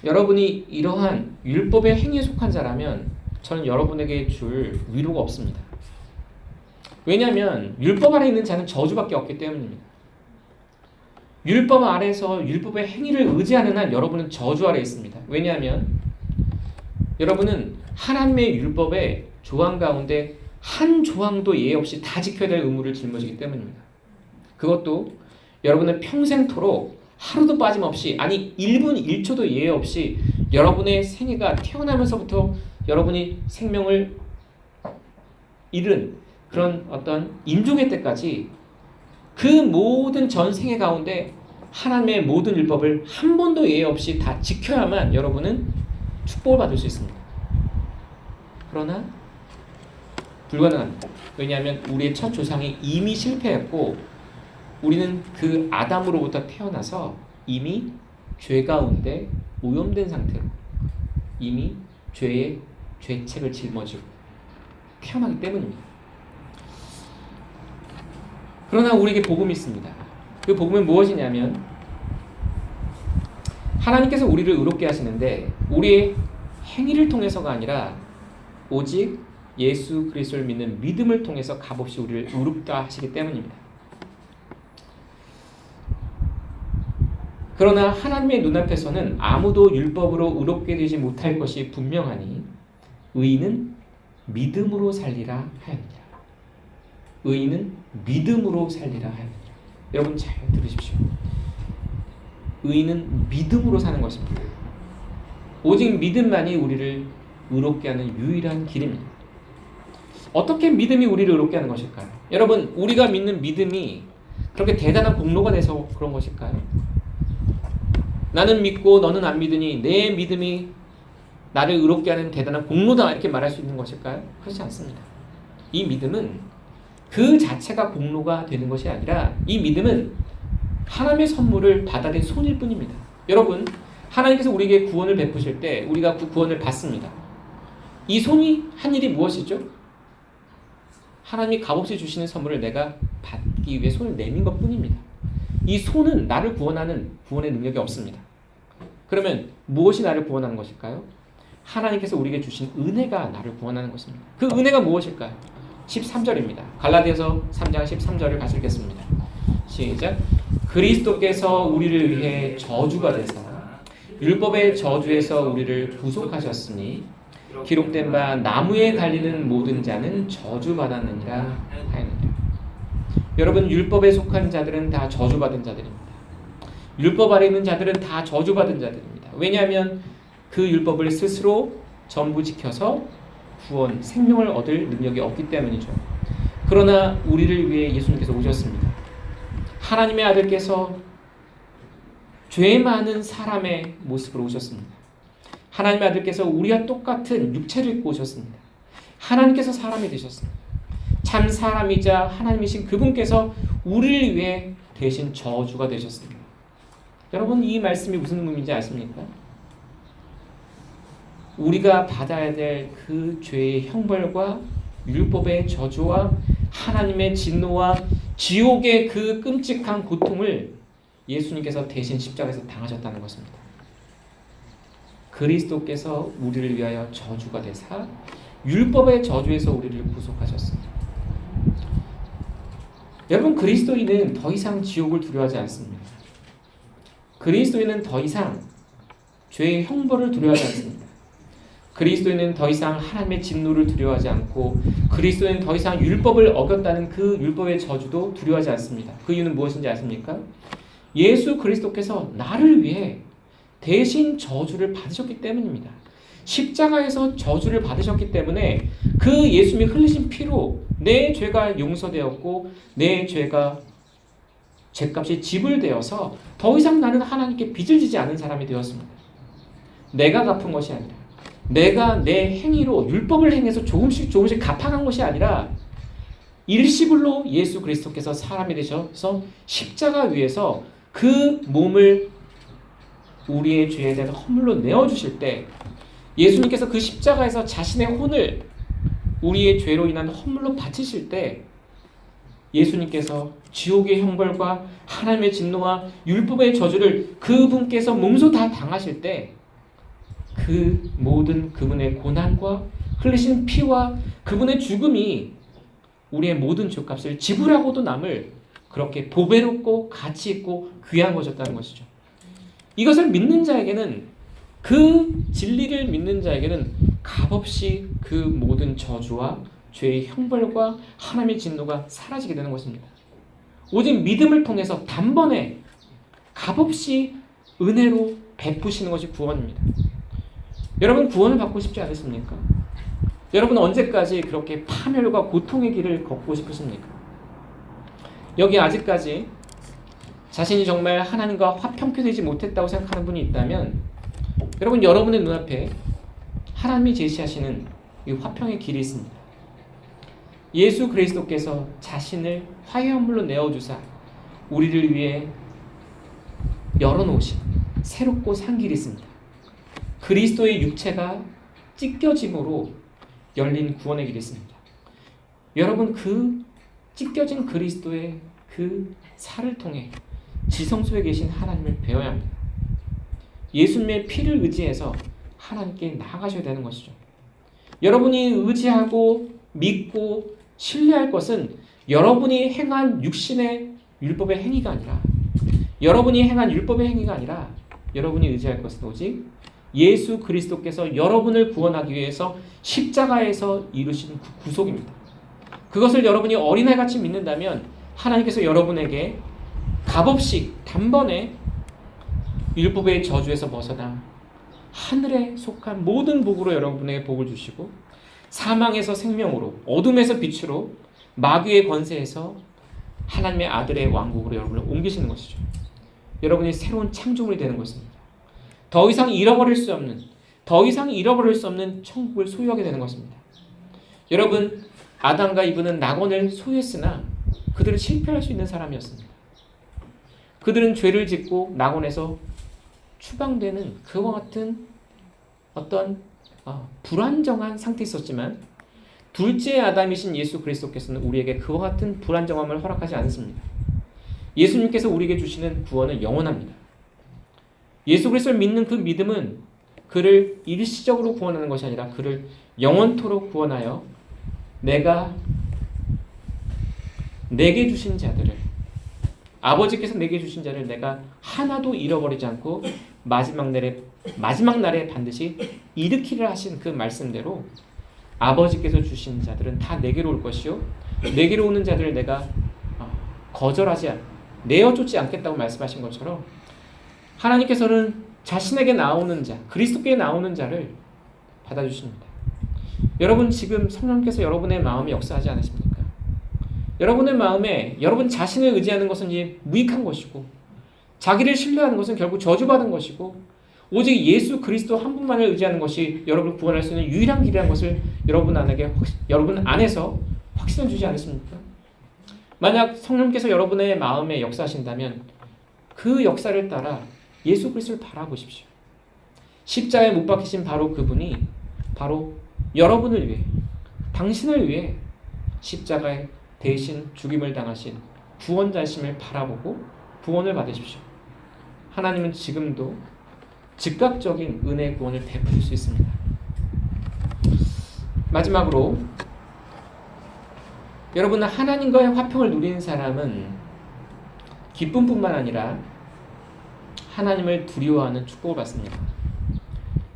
여러분이 이러한 율법의 행위에 속한 자라면 저는 여러분에게 줄 위로가 없습니다. 왜냐하면 율법 아래 있는 자는 저주밖에 없기 때문입니다. 율법 아래에서 율법의 행위를 의지하는 한 여러분은 저주 아래 있습니다. 왜냐하면 여러분은 하나님의 율법의 조항 가운데 한 조항도 예외 없이 다 지켜야 될 의무를 짊어지기 때문입니다. 그것도 여러분은 평생토록 하루도 빠짐없이 아니 1분 1초도 예외 없이 여러분의 생애가 태어나면서부터 여러분이 생명을 잃은 그런 어떤 임종의 때까지 그 모든 전 생애 가운데 하나님의 모든 율법을 한 번도 예외 없이 다 지켜야만 여러분은 축복을 받을 수 있습니다. 그러나 불가능합니다. 왜냐하면 우리의 첫 조상이 이미 실패했고 우리는 그 아담으로부터 태어나서 이미 죄 가운데 오염된 상태로 이미 죄의 죄책을 짊어지고 태어나기 때문입니다. 그러나 우리에게 복음이 있습니다. 그 복음은 무엇이냐면 하나님께서 우리를 의롭게 하시는데 우리의 행위를 통해서가 아니라 오직 예수 그리스도를 믿는 믿음을 통해서 값없이 우리를 의롭다 하시기 때문입니다. 그러나 하나님의 눈앞에서는 아무도 율법으로 의롭게 되지 못할 것이 분명하니 의인은 믿음으로 살리라 하였느니라. 의인은 믿음으로 살리라 하였느니라. 여러분 잘 들으십시오. 의인은 믿음으로 사는 것입니다. 오직 믿음만이 우리를 의롭게 하는 유일한 길입니다. 어떻게 믿음이 우리를 의롭게 하는 것일까요? 여러분 우리가 믿는 믿음이 그렇게 대단한 공로가 돼서 그런 것일까요? 나는 믿고 너는 안 믿으니 내 믿음이 나를 의롭게 하는 대단한 공로다 이렇게 말할 수 있는 것일까요? 그렇지 않습니다. 이 믿음은 그 자체가 공로가 되는 것이 아니라 이 믿음은 하나님의 선물을 받아들인 손일 뿐입니다. 여러분 하나님께서 우리에게 구원을 베푸실 때 우리가 그 구원을 받습니다. 이 손이 한 일이 무엇이죠? 하나님이 값없이 주시는 선물을 내가 받기 위해 손을 내민 것 뿐입니다. 이 손은 나를 구원하는 구원의 능력이 없습니다. 그러면 무엇이 나를 구원하는 것일까요? 하나님께서 우리에게 주신 은혜가 나를 구원하는 것입니다. 그 은혜가 무엇일까요? 13절입니다. 갈라디아서 3장 13절을 같이 읽겠습니다. 시작. 그리스도께서 우리를 위해 저주가 되사 율법의 저주에서 우리를 구속하셨으니 기록된 바 나무에 달리는 모든 자는 저주받았느니라 하였느니라. 여러분 율법에 속한 자들은 다 저주받은 자들입니다. 율법 아래 있는 자들은 다 저주받은 자들입니다. 왜냐하면 그 율법을 스스로 전부 지켜서 구원, 생명을 얻을 능력이 없기 때문이죠. 그러나 우리를 위해 예수님께서 오셨습니다. 하나님의 아들께서 죄 많은 사람의 모습으로 오셨습니다. 하나님의 아들께서 우리와 똑같은 육체를 입고 오셨습니다. 하나님께서 사람이 되셨습니다. 참 사람이자 하나님이신 그분께서 우리를 위해 대신 저주가 되셨습니다. 여러분, 이 말씀이 무슨 의미인지 아십니까? 우리가 받아야 될 그 죄의 형벌과 율법의 저주와 하나님의 진노와 지옥의 그 끔찍한 고통을 예수님께서 대신 십자가에서 당하셨다는 것입니다. 그리스도께서 우리를 위하여 저주가 되사 율법의 저주에서 우리를 구속하셨습니다. 여러분, 그리스도인은 더 이상 지옥을 두려워하지 않습니다. 그리스도인은 더 이상 죄의 형벌을 두려워하지 않습니다. 그리스도인은 더 이상 하나님의 진노를 두려워하지 않고 그리스도인은 더 이상 율법을 어겼다는 그 율법의 저주도 두려워하지 않습니다. 그 이유는 무엇인지 아십니까? 예수 그리스도께서 나를 위해 대신 저주를 받으셨기 때문입니다. 십자가에서 저주를 받으셨기 때문에 그 예수님이 흘리신 피로 내 죄가 용서되었고 내 죄값이 지불되어서 더 이상 나는 하나님께 빚을 지지 않은 사람이 되었습니다. 내가 갚은 것이 아니라 내가 내 행위로 율법을 행해서 조금씩 갚아간 것이 아니라 일시불로 예수 그리스도께서 사람이 되셔서 십자가 위에서 그 몸을 우리의 죄에 대한 허물로 내어주실 때 예수님께서 그 십자가에서 자신의 혼을 우리의 죄로 인한 허물로 바치실 때 예수님께서 지옥의 형벌과 하나님의 진노와 율법의 저주를 그분께서 몸소 다 당하실 때 그 모든 그분의 고난과 흘리신 피와 그분의 죽음이 우리의 모든 죄값을 지불하고도 남을 그렇게 보배롭고 가치 있고 귀한 것이었다는 것이죠. 이것을 믿는 자에게는 그 진리를 믿는 자에게는 값없이 그 모든 저주와 죄의 형벌과 하나님의 진노가 사라지게 되는 것입니다. 오직 믿음을 통해서 단번에 값없이 은혜로 베푸시는 것이 구원입니다. 여러분, 구원을 받고 싶지 않으십니까? 여러분, 언제까지 그렇게 파멸과 고통의 길을 걷고 싶으십니까? 여기 아직까지 자신이 정말 하나님과 화평케 되지 못했다고 생각하는 분이 있다면 여러분, 여러분의 눈앞에 하나님이 제시하시는 이 화평의 길이 있습니다. 예수 그리스도께서 자신을 화해함물로 내어주사 우리를 위해 열어놓으신 새롭고 산 길이 있습니다. 그리스도의 육체가 찢겨짐으로 열린 구원의 길이 있습니다. 여러분, 그 찢겨진 그리스도의 그 살을 통해 지성소에 계신 하나님을 배워야 합니다. 예수님의 피를 의지해서 하나님께 나아가셔야 되는 것이죠. 여러분이 의지하고 믿고 신뢰할 것은 여러분이 행한 육신의 율법의 행위가 아니라 여러분이 행한 율법의 행위가 아니라 여러분이 의지할 것은 오직 예수 그리스도께서 여러분을 구원하기 위해서 십자가에서 이루신 구속입니다. 그것을 여러분이 어린아이같이 믿는다면 하나님께서 여러분에게 값없이 단번에 율법의 저주에서 벗어나 하늘에 속한 모든 복으로 여러분에게 복을 주시고 사망에서 생명으로 어둠에서 빛으로 마귀의 권세에서 하나님의 아들의 왕국으로 여러분을 옮기시는 것이죠. 여러분이 새로운 창조물이 되는 것입니다. 더 이상 잃어버릴 수 없는 천국을 소유하게 되는 것입니다. 여러분, 아담과 이브는 낙원을 소유했으나 그들은 실패할 수 있는 사람이었습니다. 그들은 죄를 짓고 낙원에서 추방되는 그와 같은 어떤 불안정한 상태에 있었지만 둘째 아담이신 예수 그리스도께서는 우리에게 그와 같은 불안정함을 허락하지 않습니다. 예수님께서 우리에게 주시는 구원은 영원합니다. 예수 그리스도를 믿는 그 믿음은 그를 일시적으로 구원하는 것이 아니라 그를 영원토록 구원하여 내가 내게 주신 자들을 아버지께서 내게 주신 자를 내가 하나도 잃어버리지 않고 마지막 날에 반드시 일으키려 하신 그 말씀대로 아버지께서 주신 자들은 다 내게로 올 것이요 내게로 오는 자들을 내가 거절하지 내어쫓지 않겠다고 말씀하신 것처럼 하나님께서는 자신에게 나오는 자, 그리스도께 나오는 자를 받아주십니다. 여러분, 지금 성령께서 여러분의 마음에 역사하지 않으십니까? 여러분의 마음에 여러분 자신을 의지하는 것은 이제 무익한 것이고, 자기를 신뢰하는 것은 결국 저주받은 것이고, 오직 예수 그리스도 한 분만을 의지하는 것이 여러분을 구원할 수 있는 유일한 길이라는 것을 여러분 안에서 확신을 주지 않으십니까? 만약 성령께서 여러분의 마음에 역사하신다면 그 역사를 따라 예수 그리스도를 바라보십시오. 십자가에 못 박히신 바로 그분이 바로 여러분을 위해, 당신을 위해 십자가에 대신 죽임을 당하신 구원자심을 바라보고 구원을 받으십시오. 하나님은 지금도 즉각적인 은혜의 구원을 베풀 수 있습니다. 마지막으로, 여러분, 하나님과의 화평을 누리는 사람은 기쁨뿐만 아니라 하나님을 두려워하는 축복을 받습니다.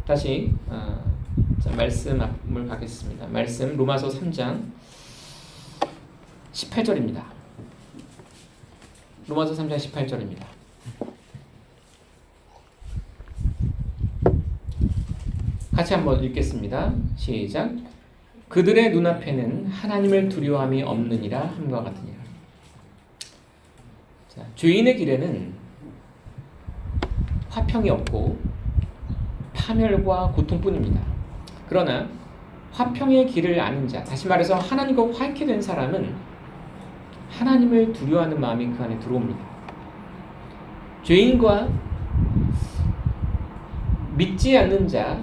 다시 말씀을 가겠습니다. 말씀 로마서 3장 18절입니다. 로마서 3장 18절입니다. 같이 한번 읽겠습니다. 시작. 그들의 눈앞에는 하나님을 두려워함이 없느니라 함과 같으니라. 자, 죄인의 길에는 화평이 없고 파멸과 고통뿐입니다. 그러나 화평의 길을 아는 자, 다시 말해서 하나님과 화합게 된 사람은 하나님을 두려워하는 마음이 그 안에 들어옵니다. 죄인과 믿지 않는 자,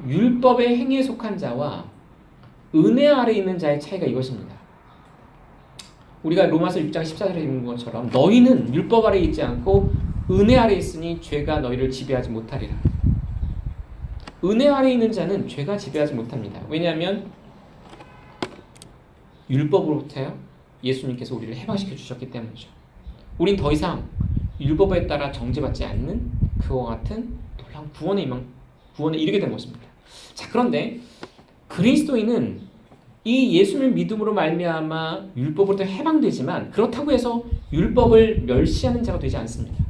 율법의 행위에 속한 자와 은혜 아래 있는 자의 차이가 이것입니다. 우리가 로마서 6장 14절에 읽는 것처럼 너희는 율법 아래 있지 않고 은혜 아래 있으니 죄가 너희를 지배하지 못하리라. 은혜 아래 있는 자는 죄가 지배하지 못합니다. 왜냐하면 율법으로부터 예수님께서 우리를 해방시켜 주셨기 때문이죠. 우린 더 이상 율법에 따라 정죄받지 않는 그와 같은 놀라운 구원에 이르게 된 것입니다. 자, 그런데 그리스도인은 이 예수님을 믿음으로 말미암아 율법으로부터 해방되지만 그렇다고 해서 율법을 멸시하는 자가 되지 않습니다.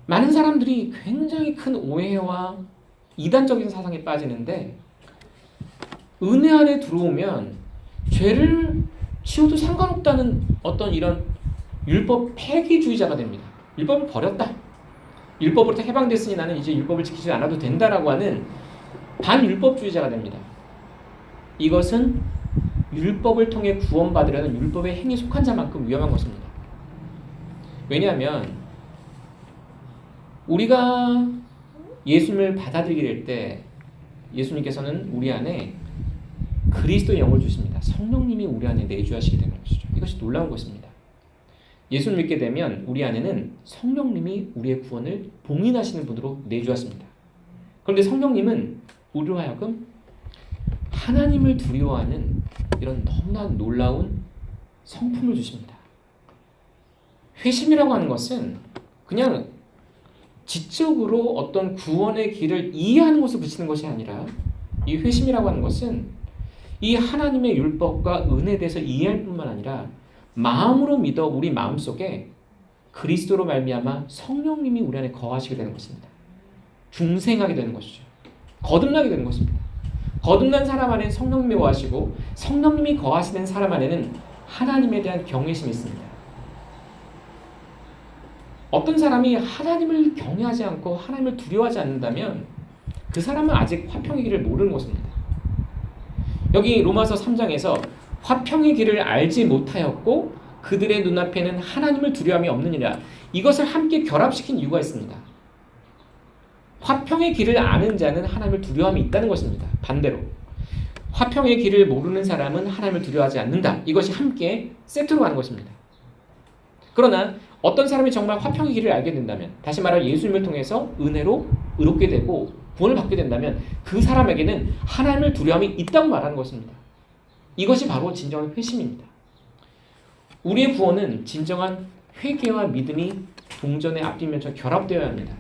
많은 사람들이 굉장히 큰 오해와 이단적인 사상에 빠지는데, 은혜 안에 들어오면 죄를 지어도 상관없다는 어떤 이런 율법 폐기주의자가 됩니다. 율법을 버렸다. 율법으로부터 해방됐으니 나는 이제 율법을 지키지 않아도 된다라고 하는 반율법주의자가 됩니다. 이것은 율법을 통해 구원받으려는 율법의 행위에 속한 자만큼 위험한 것입니다. 왜냐하면 우리가 예수님을 받아들이게 될 때 예수님께서는 우리 안에 그리스도의 영을 주십니다. 성령님이 우리 안에 내주하시게 되는 것이죠. 이것이 놀라운 것입니다. 예수를 믿게 되면 우리 안에는 성령님이 우리의 구원을 봉인하시는 분으로 내주하십니다. 그런데 성령님은 우리로 하여금 하나님을 두려워하는 이런 너무나 놀라운 성품을 주십니다. 회심이라고 하는 것은 그냥 지적으로 어떤 구원의 길을 이해하는 것을 그치는 것이 아니라, 이 회심이라고 하는 것은 이 하나님의 율법과 은혜에 대해서 이해할 뿐만 아니라 마음으로 믿어 우리 마음속에 그리스도로 말미암아 성령님이 우리 안에 거하시게 되는 것입니다. 중생하게 되는 것이죠. 거듭나게 되는 것입니다. 거듭난 사람 안에는 성령님이 거하시고 성령님이 거하시는 사람 안에는 하나님에 대한 경외심이 있습니다. 어떤 사람이 하나님을 경외하지 않고 하나님을 두려워하지 않는다면 그 사람은 아직 화평의 길을 모르는 것입니다. 여기 로마서 3장에서 화평의 길을 알지 못하였고 그들의 눈앞에는 하나님을 두려움이 없느니라, 이것을 함께 결합시킨 이유가 있습니다. 화평의 길을 아는 자는 하나님을 두려움이 있다는 것입니다. 반대로 화평의 길을 모르는 사람은 하나님을 두려워하지 않는다. 이것이 함께 세트로 가는 것입니다. 그러나 어떤 사람이 정말 화평의 길을 알게 된다면, 다시 말하면 예수님을 통해서 은혜로 의롭게 되고 구원을 받게 된다면 그 사람에게는 하나님을 두려움이 있다고 말하는 것입니다. 이것이 바로 진정한 회심입니다. 우리의 구원은 진정한 회개와 믿음이 동전의 앞뒷면처럼 결합되어야 합니다.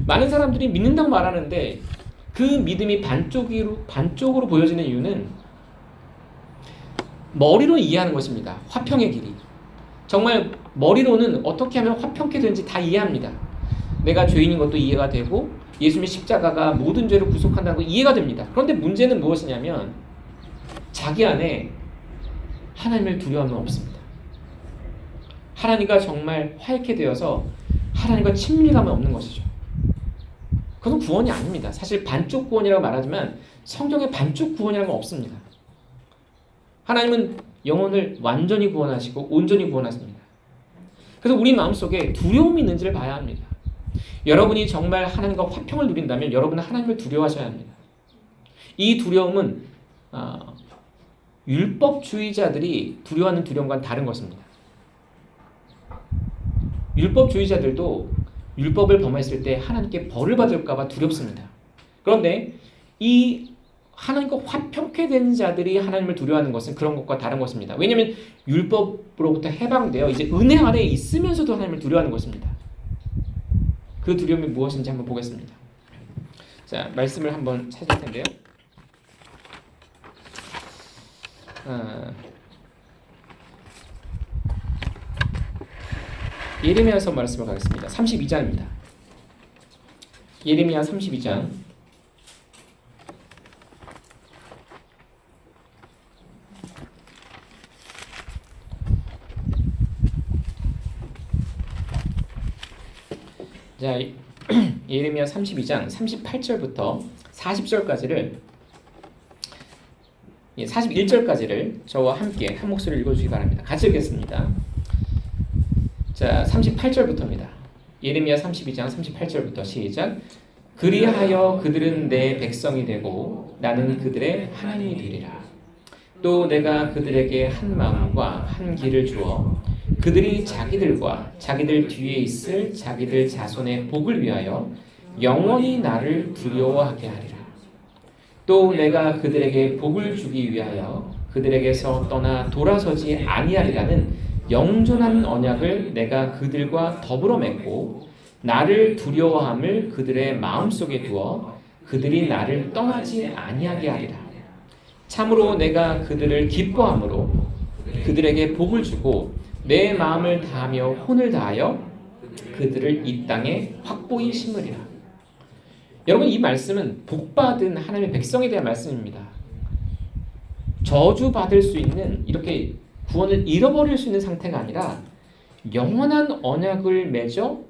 많은 사람들이 믿는다고 말하는데 그 믿음이 반쪽으로 보여지는 이유는 머리로 이해하는 것입니다. 화평의 길이. 정말 머리로는 어떻게 하면 화평케 되는지 다 이해합니다. 내가 죄인인 것도 이해가 되고 예수님의 십자가가 모든 죄를 구속한다는 거 이해가 됩니다. 그런데 문제는 무엇이냐면 자기 안에 하나님을 두려워하면 없습니다. 하나님과 정말 화해케 되어서 하나님과 친밀감은 없는 것이죠. 그건 구원이 아닙니다. 사실 반쪽 구원이라고 말하지만 성경에 반쪽 구원이라는 건 없습니다. 하나님은 영혼을 완전히 구원하시고 온전히 구원하십니다. 그래서 우리 마음속에 두려움이 있는지를 봐야 합니다. 여러분이 정말 하나님과 화평을 누린다면 여러분은 하나님을 두려워하셔야 합니다. 이 두려움은 율법주의자들이 두려워하는 두려움과는 다른 것입니다. 율법주의자들도 율법을 범했을 때 하나님께 벌을 받을까 봐 두렵습니다. 그런데 이 하나님과 화평케 된 자들이 하나님을 두려워하는 것은 그런 것과 다른 것입니다. 왜냐하면 율법으로부터 해방되어 이제 은혜 아래에 있으면서도 하나님을 두려워하는 것입니다. 그 두려움이 무엇인지 한번 보겠습니다. 자, 말씀을 한번 찾을 텐데요. 예레미야서 말씀을 가겠습니다. 32장입니다. 예레미야 32장. 자, 예레미야 32장 38절부터 40절까지를 41절까지를 저와 함께 한 목소리를 읽어주시기 바랍니다. 같이 읽겠습니다. 자, 38절부터입니다. 예레미야 32장 38절부터 시작. 그리하여 그들은 내 백성이 되고 나는 그들의 하나님이 되리라. 또 내가 그들에게 한 마음과 한 길을 주어 그들이 자기들과 자기들 뒤에 있을 자기들 자손의 복을 위하여 영원히 나를 두려워하게 하리라. 또 내가 그들에게 복을 주기 위하여 그들에게서 떠나 돌아서지 아니하리라는 영존한 언약을 내가 그들과 더불어 맺고 나를 두려워함을 그들의 마음속에 두어 그들이 나를 떠나지 아니하게 하리라. 참으로 내가 그들을 기뻐함으로 그들에게 복을 주고 내 마음을 다하며 혼을 다하여 그들을 이 땅에 확고히 심으리라. 여러분, 이 말씀은 복받은 하나님의 백성에 대한 말씀입니다. 저주받을 수 있는, 이렇게 구원을 잃어버릴 수 있는 상태가 아니라 영원한 언약을 맺어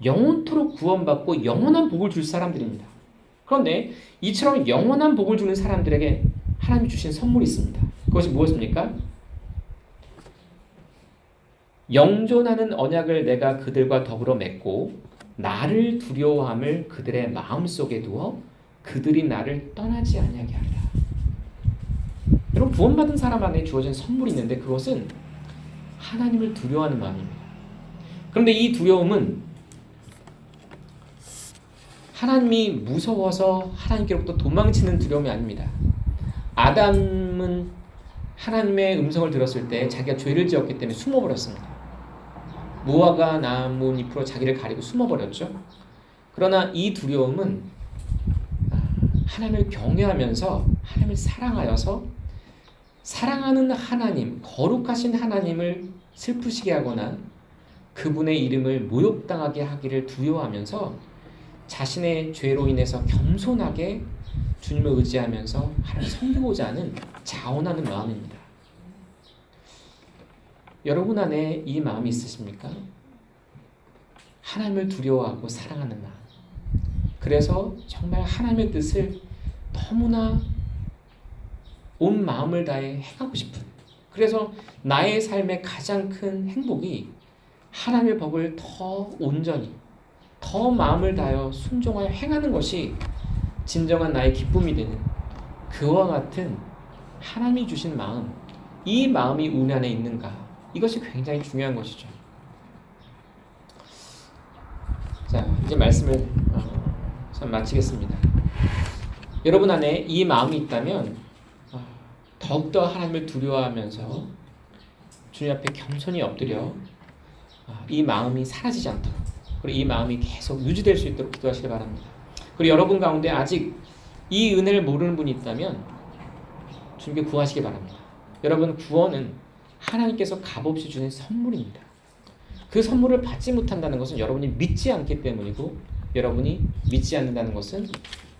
영원토록 구원받고 영원한 복을 줄 사람들입니다. 그런데 이처럼 영원한 복을 주는 사람들에게 하나님이 주신 선물이 있습니다. 그것이 무엇입니까? 영존하는 언약을 내가 그들과 더불어 맺고 나를 두려워함을 그들의 마음속에 두어 그들이 나를 떠나지 아니하게 하리라. 여러분, 구원받은 사람 안에 주어진 선물이 있는데 그것은 하나님을 두려워하는 마음입니다. 그런데 이 두려움은 하나님이 무서워서 하나님께로부터 도망치는 두려움이 아닙니다. 아담은 하나님의 음성을 들었을 때 자기가 죄를 지었기 때문에 숨어버렸습니다. 무화과 나뭇잎으로 자기를 가리고 숨어버렸죠. 그러나 이 두려움은 하나님을 경외하면서 하나님을 사랑하여서 사랑하는 하나님, 거룩하신 하나님을 슬프시게 하거나 그분의 이름을 모욕당하게 하기를 두려워하면서 자신의 죄로 인해서 겸손하게 주님을 의지하면서 하나님을 섬기고자 하는 자원하는 마음입니다. 여러분 안에 이 마음이 있으십니까? 하나님을 두려워하고 사랑하는 마음. 그래서 정말 하나님의 뜻을 너무나 온 마음을 다해 행하고 싶은, 그래서 나의 삶의 가장 큰 행복이 하나님의 법을 더 온전히, 더 마음을 다하여 순종하여 행하는 것이 진정한 나의 기쁨이 되는, 그와 같은 하나님이 주신 마음, 이 마음이 우리 안에 있는가, 이것이 굉장히 중요한 것이죠. 자, 이제 말씀을 마치겠습니다. 여러분 안에 이 마음이 있다면 더욱더 하나님을 두려워하면서 주님 앞에 겸손히 엎드려 이 마음이 사라지지 않도록, 그리고 이 마음이 계속 유지될 수 있도록 기도하시기 바랍니다. 그리고 여러분 가운데 아직 이 은혜를 모르는 분이 있다면 주님께 구하시기 바랍니다. 여러분, 구원은 하나님께서 값없이 주는 선물입니다. 그 선물을 받지 못한다는 것은 여러분이 믿지 않기 때문이고, 여러분이 믿지 않는다는 것은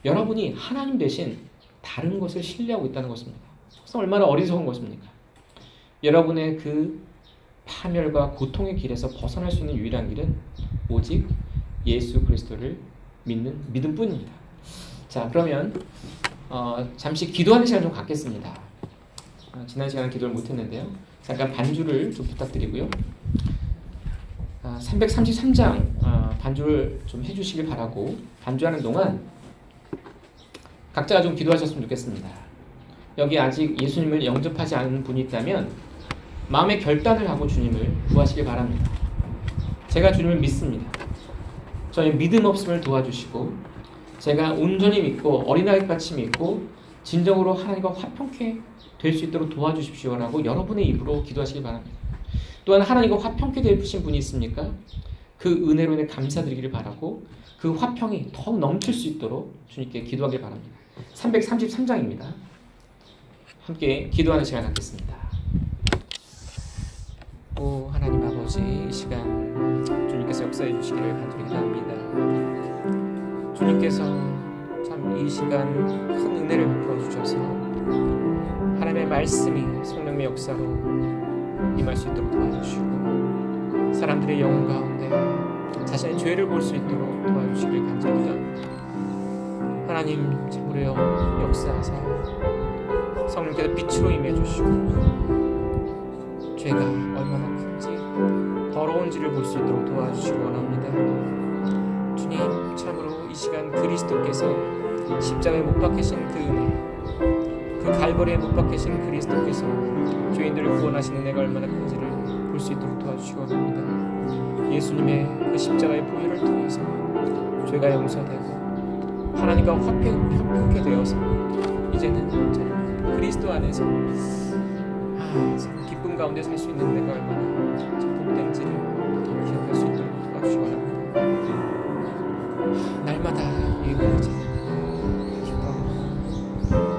여러분이 하나님 대신 다른 것을 신뢰하고 있다는 것입니다. 그래서 얼마나 어리석은 것입니까? 여러분의 그 파멸과 고통의 길에서 벗어날 수 있는 유일한 길은 오직 예수 그리스도를 믿는 믿음뿐입니다. 자, 그러면 잠시 기도하는 시간 좀 갖겠습니다. 지난 시간에 기도를 못했는데요. 잠깐 반주를 좀 부탁드리고요. 333장 반주를 좀 해주시길 바라고, 반주하는 동안 각자가 좀 기도하셨으면 좋겠습니다. 여기 아직 예수님을 영접하지 않은 분이 있다면 마음의 결단을 하고 주님을 구하시길 바랍니다. 제가 주님을 믿습니다. 저의 믿음 없음을 도와주시고, 제가 온전히 믿고 어린아이같이 믿고 진정으로 하나님과 화평케 될 수 있도록 도와주십시오라고 여러분의 입으로 기도하시기 바랍니다. 또한 하나님과 화평케 되신 분이 있습니까? 그 은혜로 인해 감사드리기를 바라고, 그 화평이 더욱 넘칠 수 있도록 주님께 기도하길 바랍니다. 333장입니다. 함께 기도하는 시간 갖겠습니다. 오 하나님 아버지, 이 시간 주님께서 역사해 주시기를 간절히 기도합니다. 주님께서 참 이 시간 큰 은혜를 베풀어 주셔서 하나님의 말씀이 성령의 역사로 임할 수 있도록 도와주시고, 사람들의 영혼 가운데 자신의 죄를 볼 수 있도록 도와주시기를 간절히 기도합니다. 하나님 참으로 역사하사 성령께서 빛으로 임해 주시고, 죄가 얼마나 큰지 더러운지를 볼 수 있도록 도와주시기 원합니다. 주님 참으로 이 시간 그리스도께서 십자가에 못 박히신 그 은혜, 그 갈보리에 못 박히신 그리스도께서 죄인들을 구원하시는 은혜가 얼마나 큰지를 볼 수 있도록 도와주시기 원합니다. 예수님의 그 십자가의 보혈을 통해서 죄가 용서되고 하나님과 화평케 되어서 이제는 저는 그리스도 안에서 기쁨 가운데 살 수 있는 은혜가 얼마나 복된지를 기억할 수 있도록 도와주시기 원합니다. 날마다 이 은혜를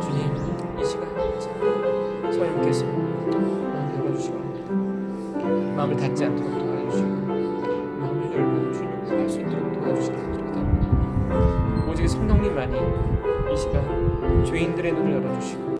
주님, 이 시간 성령께서 마음을 열어주시기 원합니다. 마음을 닫지 않도록 도와주시고, 마음을 열고 주님을 구할 수 있도록 도와주시기 바랍니다. 오직 성령님만이 이 시간 죄인들의 눈을 열어주시고